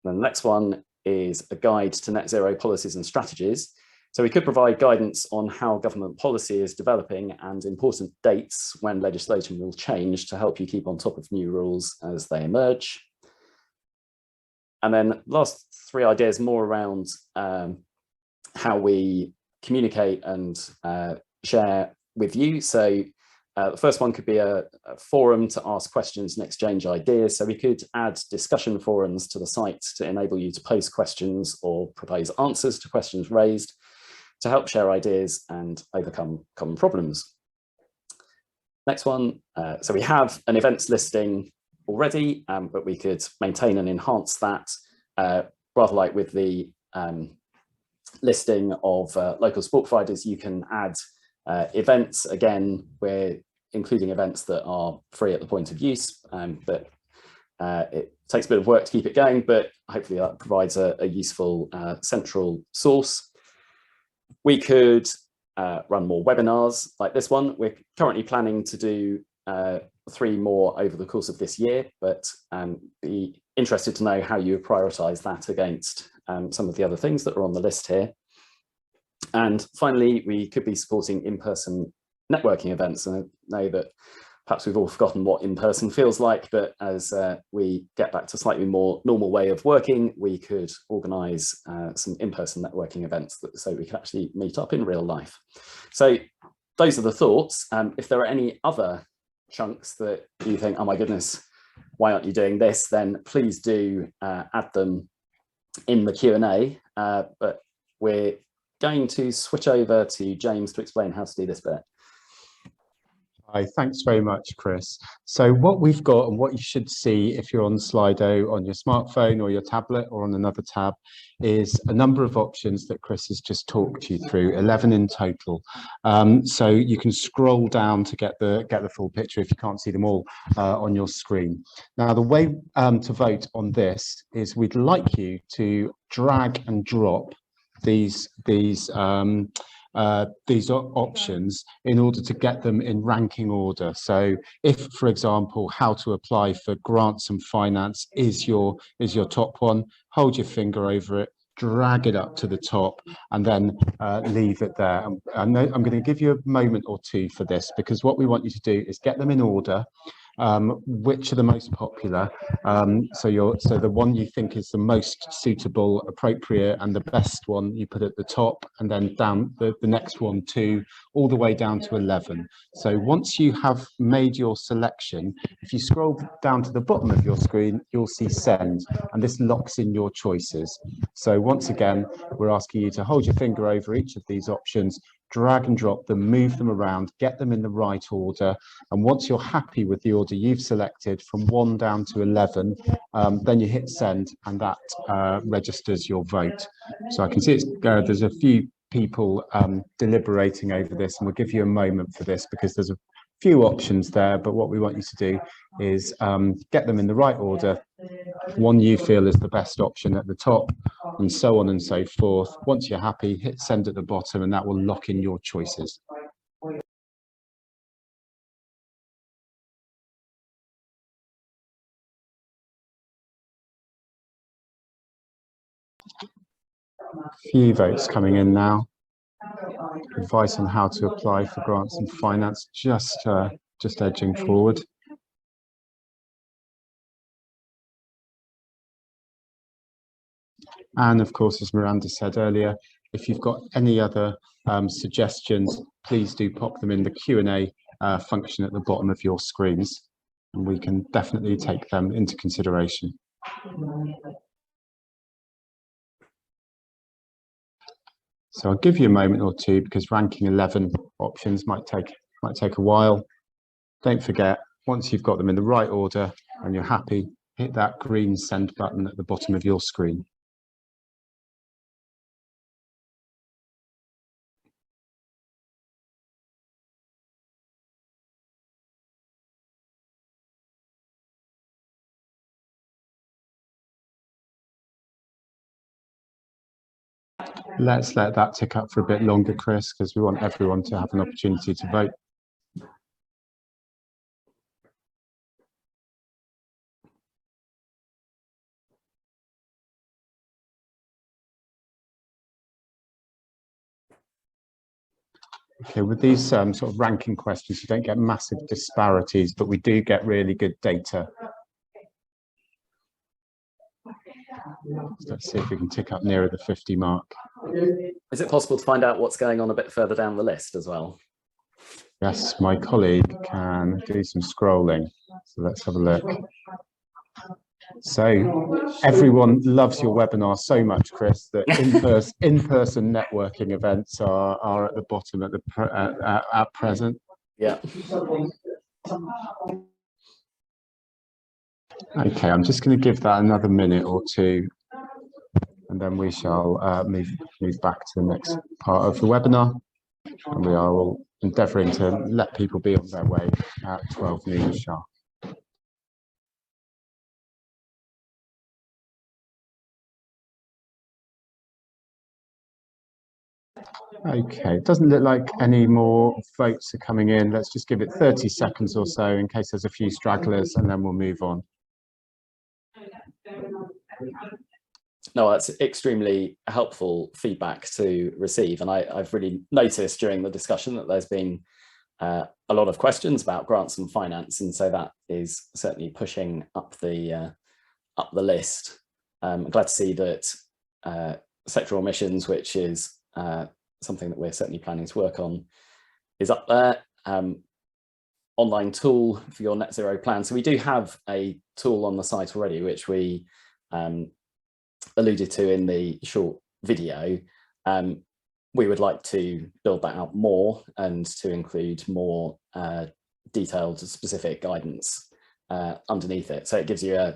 Then the next one is a guide to net zero policies and strategies. So we could provide guidance on how government policy is developing and important dates when legislation will change to help you keep on top of new rules as they emerge. And then last three ideas more around how we communicate and share with you. So the first one could be a forum to ask questions and exchange ideas. So we could add discussion forums to the site to enable you to post questions or propose answers to questions raised, to help share ideas and overcome common problems. Next one, so we have an events listing already, but we could maintain and enhance that, rather like with the listing of local support providers. You can add events. Again, we're including events that are free at the point of use, but it takes a bit of work to keep it going, but hopefully that provides a useful central source. We could run more webinars like this one. We're currently planning to do 3 more over the course of this year, but be interested to know how you prioritize that against some of the other things that are on the list here. And finally, we could be supporting in-person networking events. And I know that perhaps we've all forgotten what in-person feels like, but as we get back to a slightly more normal way of working, we could organise some in-person networking events so we can actually meet up in real life. So those are the thoughts. If there are any other chunks that you think, oh my goodness, why aren't you doing this, then please do add them in the Q&A. But we're going to switch over to James to explain how to do this bit. Hi, thanks very much, Chris. So what we've got and what you should see if you're on Slido on your smartphone or your tablet or on another tab is a number of options that Chris has just talked you through, 11 in total. So you can scroll down to get the full picture if you can't see them all on your screen. Now, the way to vote on this is we'd like you to drag and drop these options in order to get them in ranking order. So if, for example, how to apply for grants and finance is your top one, hold your finger over it, drag it up to the top, and then leave it there. I'm going to give you a moment or two for this, because what we want you to do is get them in order. Which are the most popular, so the one you think is the most suitable, appropriate, and the best one you put at the top, and then down the next one to all the way down to 11. So once you have made your selection, if you scroll down to the bottom of your screen, you'll see send, and this locks in your choices. So once again, we're asking you to hold your finger over each of these options, drag and drop them, move them around, get them in the right order. And once you're happy with the order you've selected from 1 down to 11, then you hit send, and that registers your vote. So I can see there's a few people deliberating over this, and we'll give you a moment for this because there's a few options there, but what we want you to do is get them in the right order, one you feel is the best option at the top, and so on and so forth. Once you're happy, hit send at the bottom, and that will lock in your choices. Few votes coming in now. Advice on how to apply for grants and finance, just edging forward. And of course, as Miranda said earlier, if you've got any other suggestions, please do pop them in the Q&A function at the bottom of your screens, and we can definitely take them into consideration. So I'll give you a moment or two, because ranking 11 options might take a while. Don't forget, once you've got them in the right order and you're happy, hit that green send button at the bottom of your screen. Let's let that tick up for a bit longer, Chris, because we want everyone to have an opportunity to vote. Okay, with these sort of ranking questions, you don't get massive disparities, but we do get really good data. Let's see if we can tick up nearer the 50 mark. Is it possible to find out what's going on a bit further down the list as well? Yes, my colleague can do some scrolling. So let's have a look. So everyone loves your webinar so much, Chris, that in-person networking events are at the bottom at present. Yeah. Okay, I'm just going to give that another minute or two, and then we shall move back to the next part of the webinar. And we are all endeavouring to let people be on their way at 12 noon sharp. Okay, it doesn't look like any more votes are coming in. Let's just give it 30 seconds or so in case there's a few stragglers, and then we'll move on. No, that's extremely helpful feedback to receive. And I've really noticed during the discussion that there's been a lot of questions about grants and finance. And so that is certainly pushing up the list. I'm glad to see that sectoral emissions, which is something that we're certainly planning to work on, is up there. Online tool for your net zero plan. So we do have a tool on the site already, which we alluded to in the short video. We would like to build that out more and to include more detailed, specific guidance underneath it. So it gives you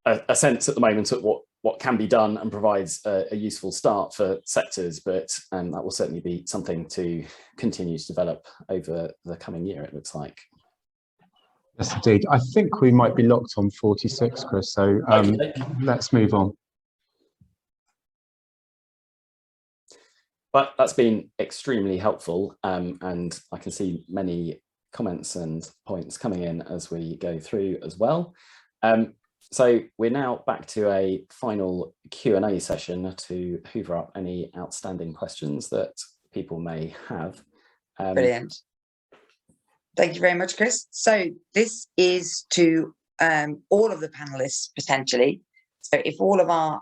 a sense at the moment of what can be done and provides a useful start for sectors, but that will certainly be something to continue to develop over the coming year, it looks like. Yes, indeed. I think we might be locked on 46, Chris, so Okay. Let's move on. But that's been extremely helpful, and I can see many comments and points coming in as we go through as well. So we're now back to a final Q&A session to hoover up any outstanding questions that people may have. Brilliant. Thank you very much, Chris. So this is to all of the panelists potentially. So if all of our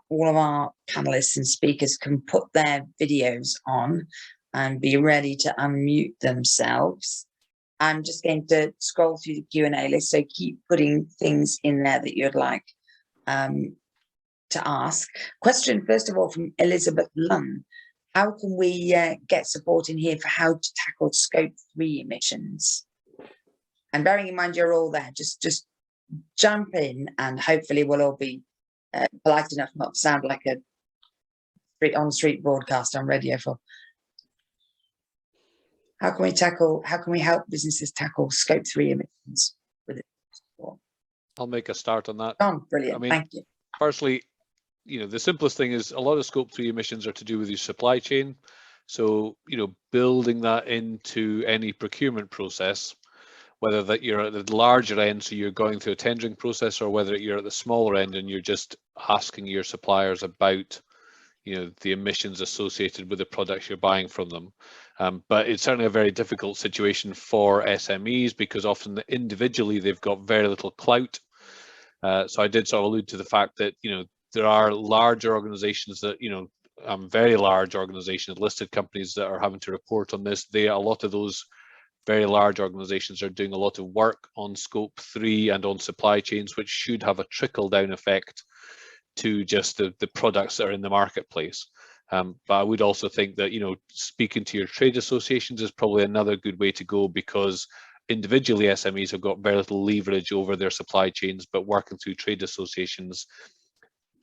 panelists and speakers can put their videos on and be ready to unmute themselves, I'm just going to scroll through the Q&A list. So keep putting things in there that you'd like to ask. Question, first of all, from Elizabeth Lunn. How can we get support in here for how to tackle scope 3 emissions? And bearing in mind you're all there, just jump in and hopefully we'll all be polite enough not to sound like a on-street broadcast on Radio 4. How can we help businesses tackle scope 3 emissions with it? I'll make a start on that. Oh, brilliant. I mean, thank you. Firstly, the simplest thing is a lot of scope 3 emissions are to do with your supply chain. So, building that into any procurement process, whether that you're at the larger end, so you're going through a tendering process, or whether you're at the smaller end and you're just asking your suppliers about, the emissions associated with the products you're buying from them. But it's certainly a very difficult situation for SMEs because often individually they've got very little clout. So I did sort of allude to the fact that, there are larger organizations that, very large organizations, listed companies that are having to report on this. A lot of those very large organizations are doing a lot of work on scope 3 and on supply chains, which should have a trickle down effect to just the products that are in the marketplace. But I would also think that, speaking to your trade associations is probably another good way to go, because individually SMEs have got very little leverage over their supply chains, but working through trade associations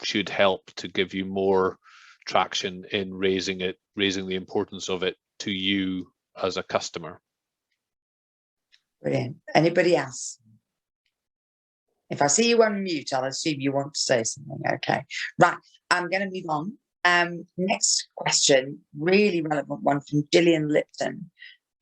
should help to give you more traction in raising the importance of it to you as a customer. Brilliant. Anybody else? If I see you unmute, I'll assume you want to say something. Okay. Right. I'm going to move on. Next question, really relevant one from Gillian Lipton.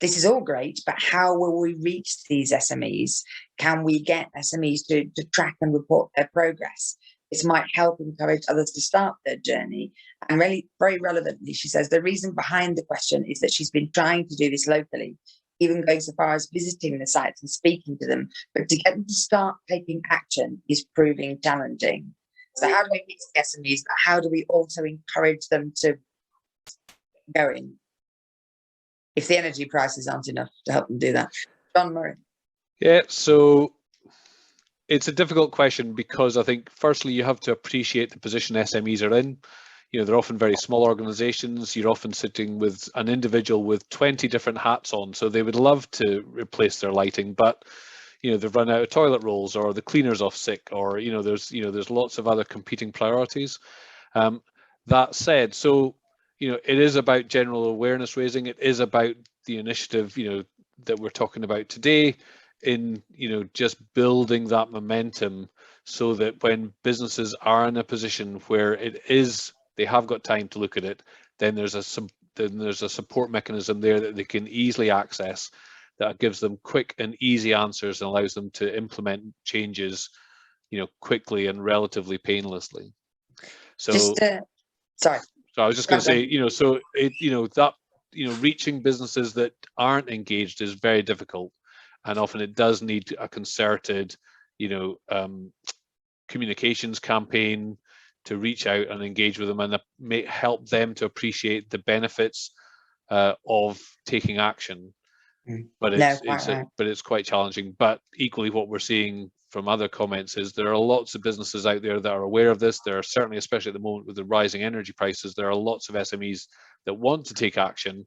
This is all great, but how will we reach these SMEs? Can we get SMEs to track and report their progress? This might help encourage others to start their journey. And really, very relevantly, she says the reason behind the question is that she's been trying to do this locally, even going so far as visiting the sites and speaking to them. But to get them to start taking action is proving challenging. So how do we reach the SMEs, but how do we also encourage them to go in if the energy prices aren't enough to help them do that? John Murray. Yeah, so it's a difficult question because I think firstly you have to appreciate the position SMEs are in. They're often very small organizations. You're often sitting with an individual with 20 different hats on, so they would love to replace their lighting, but they've run out of toilet rolls, or the cleaner's off sick, or there's lots of other competing priorities. That said, so it is about general awareness raising. It is about the initiative that we're talking about today, in just building that momentum so that when businesses are in a position where they have got time to look at it, then there's then there's a support mechanism there that they can easily access that gives them quick and easy answers and allows them to implement changes, quickly and relatively painlessly. So, sorry. So I was just going to say, so reaching businesses that aren't engaged is very difficult, and often it does need a concerted, communications campaign to reach out and engage with them and help them to appreciate the benefits of taking action. But it's quite challenging. But equally, what we're seeing from other comments is there are lots of businesses out there that are aware of this. There are certainly, especially at the moment with the rising energy prices, there are lots of SMEs that want to take action.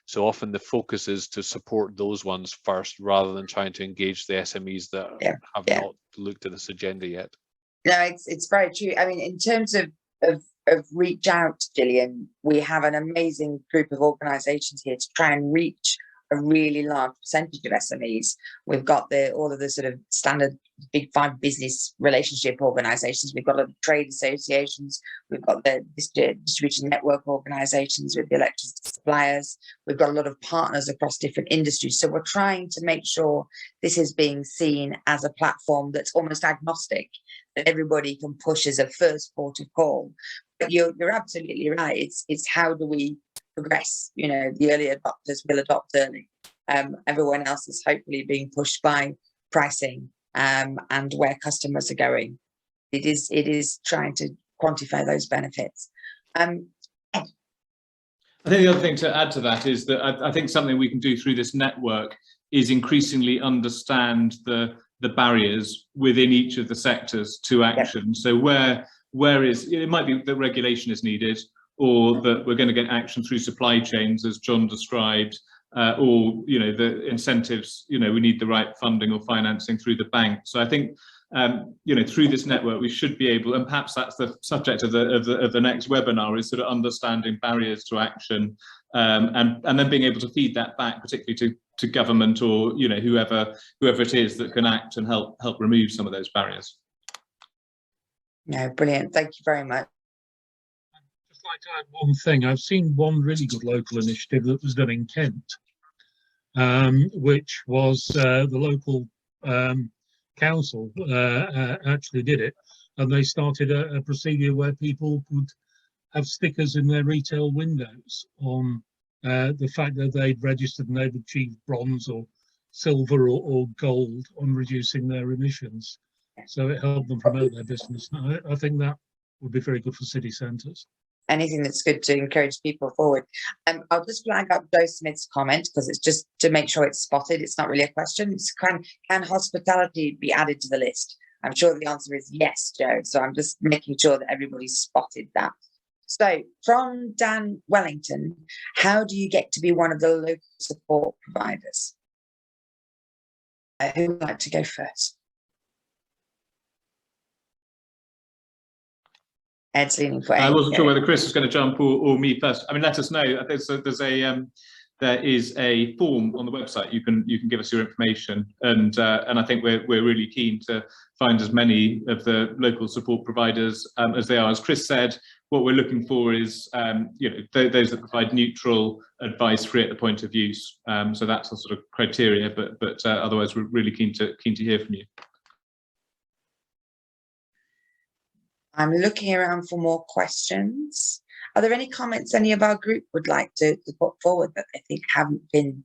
So often the focus is to support those ones first, rather than trying to engage the SMEs that have not looked at this agenda yet. No, it's very true. I mean, in terms of reach out, Gillian, we have an amazing group of organisations here to try and reach a really large percentage of SMEs. We've got all of the sort of standard big five business relationship organisations. We've got a trade associations. We've got the distribution network organisations with the electricity suppliers. We've got a lot of partners across different industries. So we're trying to make sure this is being seen as a platform that's almost agnostic, that everybody can push as a first port of call. But you're absolutely right. It's how do we progress? The early adopters will adopt early. Everyone else is hopefully being pushed by pricing and where customers are going. It is trying to quantify those benefits. I think the other thing to add to that is that I think something we can do through this network is increasingly understand the barriers within each of the sectors to action. Yep. So where is it might be that regulation is needed, or that we're going to get action through supply chains, as John described, or the incentives. We need the right funding or financing through the bank. So I think through this network we should be able, and perhaps that's the subject of the next webinar, is sort of understanding barriers to action, and then being able to feed that back, particularly to government or whoever it is that can act and help remove some of those barriers. No, brilliant. Thank you very much. I'd like to add one thing. I've seen one really good local initiative that was done in Kent, which was the local council actually did it, and they started a procedure where people could have stickers in their retail windows on the fact that they'd registered and they'd achieved bronze or silver or gold on reducing their emissions. So it helped them promote their business. I think that would be very good for city centres. Anything that's good to encourage people forward. I'll just flag up Joe Smith's comment, because it's just to make sure it's spotted. It's not really a question. It's can hospitality be added to the list? I'm sure the answer is yes, Joe. So I'm just making sure that everybody's spotted that. So from Dan Wellington, how do you get to be one of the local support providers? Who would like to go first? Ed's leaning for Ed. I wasn't sure whether Chris was going to jump or me first. I mean, let us know. There is a form on the website. You can give us your information, and I think we're really keen to find as many of the local support providers as they are. As Chris said, what we're looking for is those that provide neutral advice free at the point of use. So that's the sort of criteria. But otherwise, we're really keen to hear from you. I'm looking around for more questions. Are there any comments any of our group would like to put forward that they think haven't been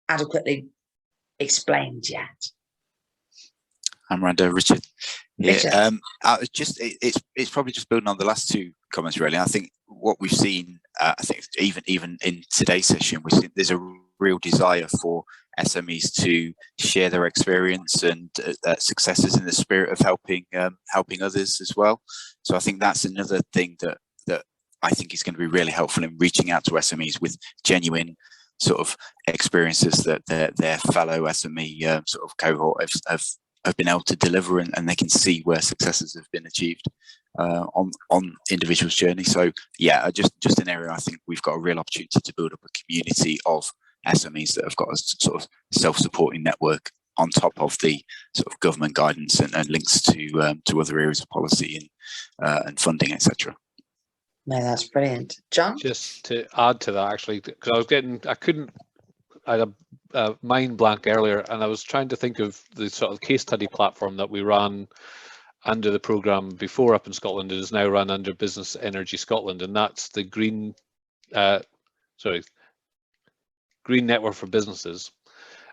adequately explained yet? I'm Miranda. Richard. Yeah, it's probably just building on the last two comments, really. I think what we've seen, I think even in today's session, we've seen there's a real desire for SMEs to share their experience and successes in the spirit of helping others as well. So I think that's another thing that I think is going to be really helpful in reaching out to SMEs with genuine sort of experiences that their fellow SME sort of cohort have been able to deliver, and they can see where successes have been achieved on individuals' journey. So yeah, just an area I think we've got a real opportunity to build up a community of SMEs that have got a sort of self-supporting network on top of the sort of government guidance and links to other areas of policy and funding, etc. No, that's brilliant. John? Just to add to that, actually, because I had a mind blank earlier, and I was trying to think of the sort of case study platform that we ran under the programme before up in Scotland. It is now run under Business Energy Scotland, and that's the Green Network for Businesses.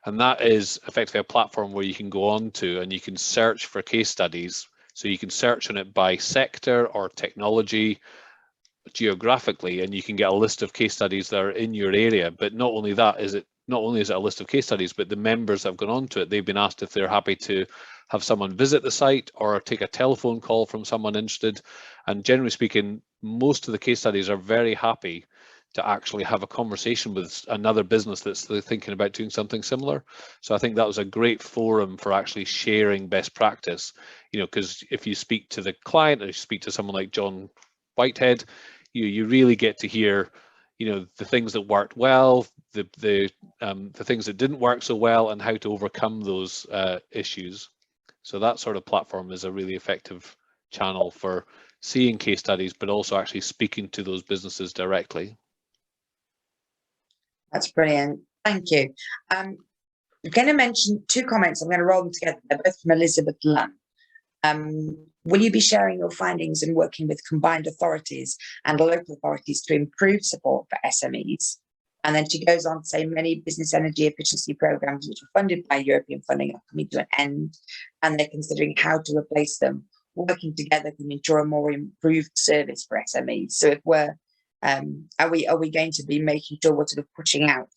And that is effectively a platform where you can go on to and you can search for case studies. So you can search on it by sector or technology, geographically, and you can get a list of case studies that are in your area. But not only is it a list of case studies, but the members that have gone on to it, they've been asked if they're happy to have someone visit the site or take a telephone call from someone interested. And generally speaking, most of the case studies are very happy to actually have a conversation with another business that's thinking about doing something similar. So I think that was a great forum for actually sharing best practice, because if you speak to the client or you speak to someone like John Whitehead, you really get to hear, the things that worked well, the things that didn't work so well, and how to overcome those issues. So that sort of platform is a really effective channel for seeing case studies, but also actually speaking to those businesses directly. That's brilliant. Thank you. I'm going to mention 2 comments. I'm going to roll them together. They're both from Elizabeth Lunn. Will you be sharing your findings and working with combined authorities and local authorities to improve support for SMEs? And then she goes on to say many business energy efficiency programs which are funded by European funding are coming to an end, and they're considering how to replace them. Working together can ensure a more improved service for SMEs. So if we're are we going to be making sure we're sort of pushing out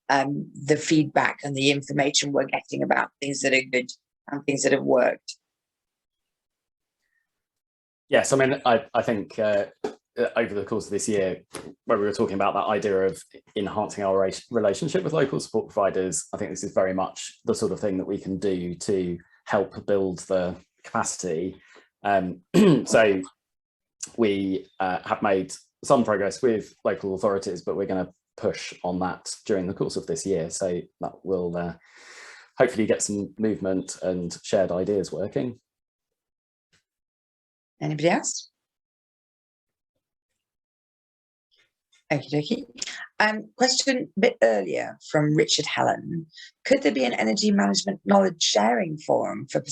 the feedback and the information we're getting about things that are good and things that have worked? Yes, I mean, I think over the course of this year, where we were talking about that idea of enhancing our relationship with local support providers, I think this is very much the sort of thing that we can do to help build the capacity. So we have made some progress with local authorities, but we're going to push on that during the course of this year. So that will hopefully get some movement and shared ideas working. Anybody else? Okie dokie. Question a bit earlier from Richard Helen. Could there be an energy management knowledge sharing forum for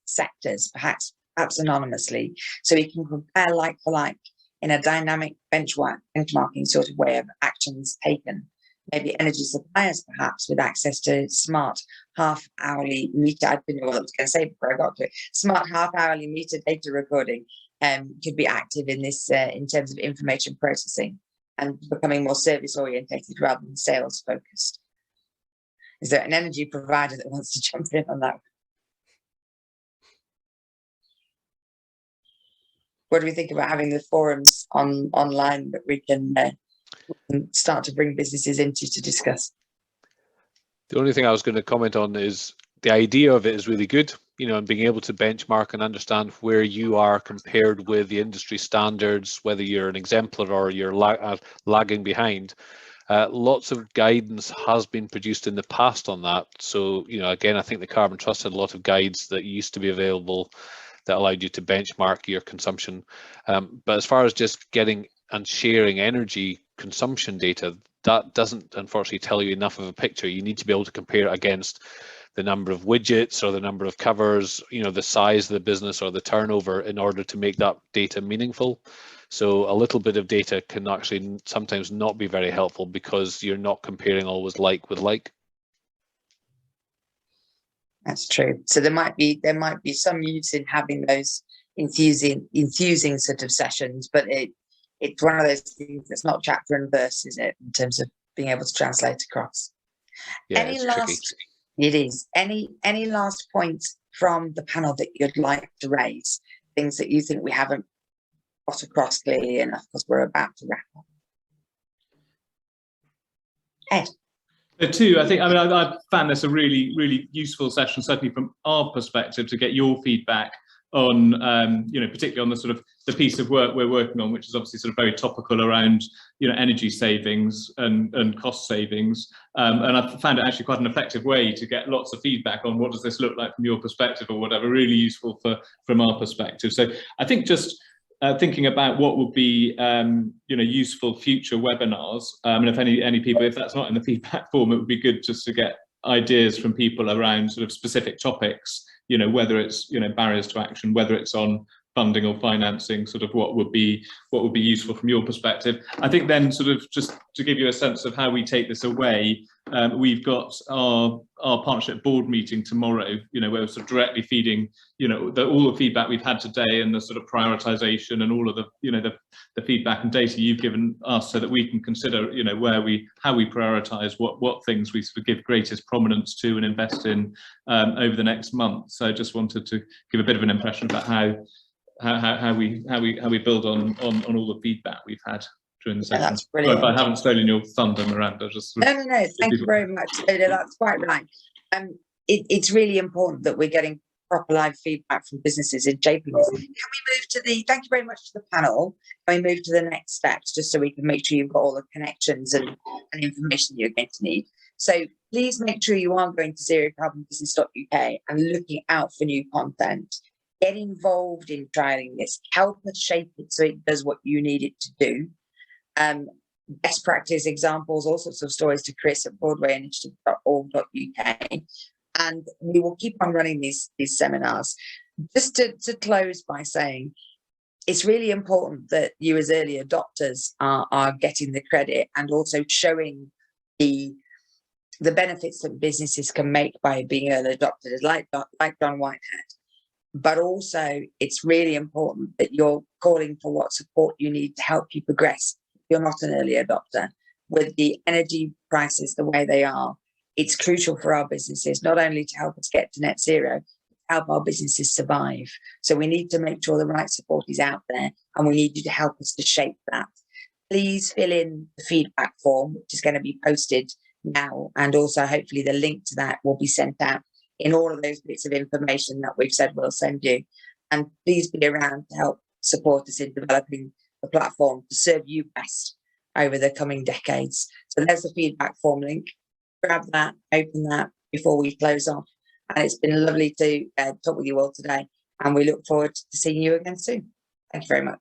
sectors, perhaps anonymously, so we can compare like for like in a dynamic benchmarking sort of way of actions taken? Maybe energy suppliers, perhaps, with access to smart half-hourly meter. I didn't know what I was going to say before I got to it. Smart half-hourly meter data recording could be active in this in terms of information processing and becoming more service-orientated rather than sales-focused. Is there an energy provider that wants to jump in on that? What do we think about having the forums online that we can start to bring businesses into to discuss? The only thing I was going to comment on is the idea of it is really good, and being able to benchmark and understand where you are compared with the industry standards, whether you're an exemplar or you're lagging behind. Lots of guidance has been produced in the past on that. So, again, I think the Carbon Trust had a lot of guides that used to be available that allowed you to benchmark your consumption. But as far as just getting and sharing energy consumption data, that doesn't unfortunately tell you enough of a picture. You need to be able to compare it against the number of widgets or the number of covers, the size of the business or the turnover in order to make that data meaningful. So a little bit of data can actually sometimes not be very helpful because you're not comparing always like with like. That's true. So there might be some use in having those infusing sort of sessions, but it's one of those things that's not chapter and verse, is it, in terms of being able to translate across? Yeah, it's tricky. It is. Any last points from the panel that you'd like to raise? Things that you think we haven't got across clearly enough because we're about to wrap up. Ed. The two, I found this a really, really useful session, certainly from our perspective, to get your feedback on, particularly on the sort of the piece of work we're working on, which is obviously sort of very topical around, energy savings and cost savings. And I found it actually quite an effective way to get lots of feedback on what does this look like from your perspective or whatever, really useful from our perspective. So I think just thinking about what would be useful future webinars, and if any people, if that's not in the feedback form, it would be good just to get ideas from people around sort of specific topics, whether it's barriers to action, whether it's on funding or financing, sort of what would be useful from your perspective. I think then, sort of just to give you a sense of how we take this away, we've got our partnership board meeting tomorrow, where we're sort of directly feeding all the feedback we've had today and the sort of prioritization and all of the feedback and data you've given us, so that we can consider how we prioritize what things we sort of give greatest prominence to and invest in over the next month. So I just wanted to give a bit of an impression about how we build on all the feedback we've had during the session. That's brilliant. Sorry if I haven't stolen your thunder, Miranda. No. Thank you very much. That's quite right. It's really important that we're getting proper live feedback from businesses in shaping this. Can we move to thank you very much to the panel. Can we move to the next steps, just so we can make sure you've got all the connections and information you're going to need. So please make sure you are going to zerocarbonbusiness.uk and looking out for new content. Get involved in trialing this. Help us shape it so it does what you need it to do. Best practice examples, all sorts of stories to Chris at broadwayinitiative.org.uk. And we will keep on running these seminars. Just to close by saying, it's really important that you as early adopters are getting the credit and also showing the benefits that businesses can make by being early adopters, like John Whitehead. But also, it's really important that you're calling for what support you need to help you progress. You're not an early adopter. With the energy prices the way they are, it's crucial for our businesses, not only to help us get to net zero, but to help our businesses survive. So we need to make sure the right support is out there, and we need you to help us to shape that. Please fill in the feedback form, which is going to be posted now, and also hopefully the link to that will be sent out in all of those bits of information that we've said we'll send you. And please be around to help support us in developing the platform to serve you best over the coming decades. So there's the feedback form link. Grab that, open that before we close off. And it's been lovely to talk with you all today. And we look forward to seeing you again soon. Thank you very much.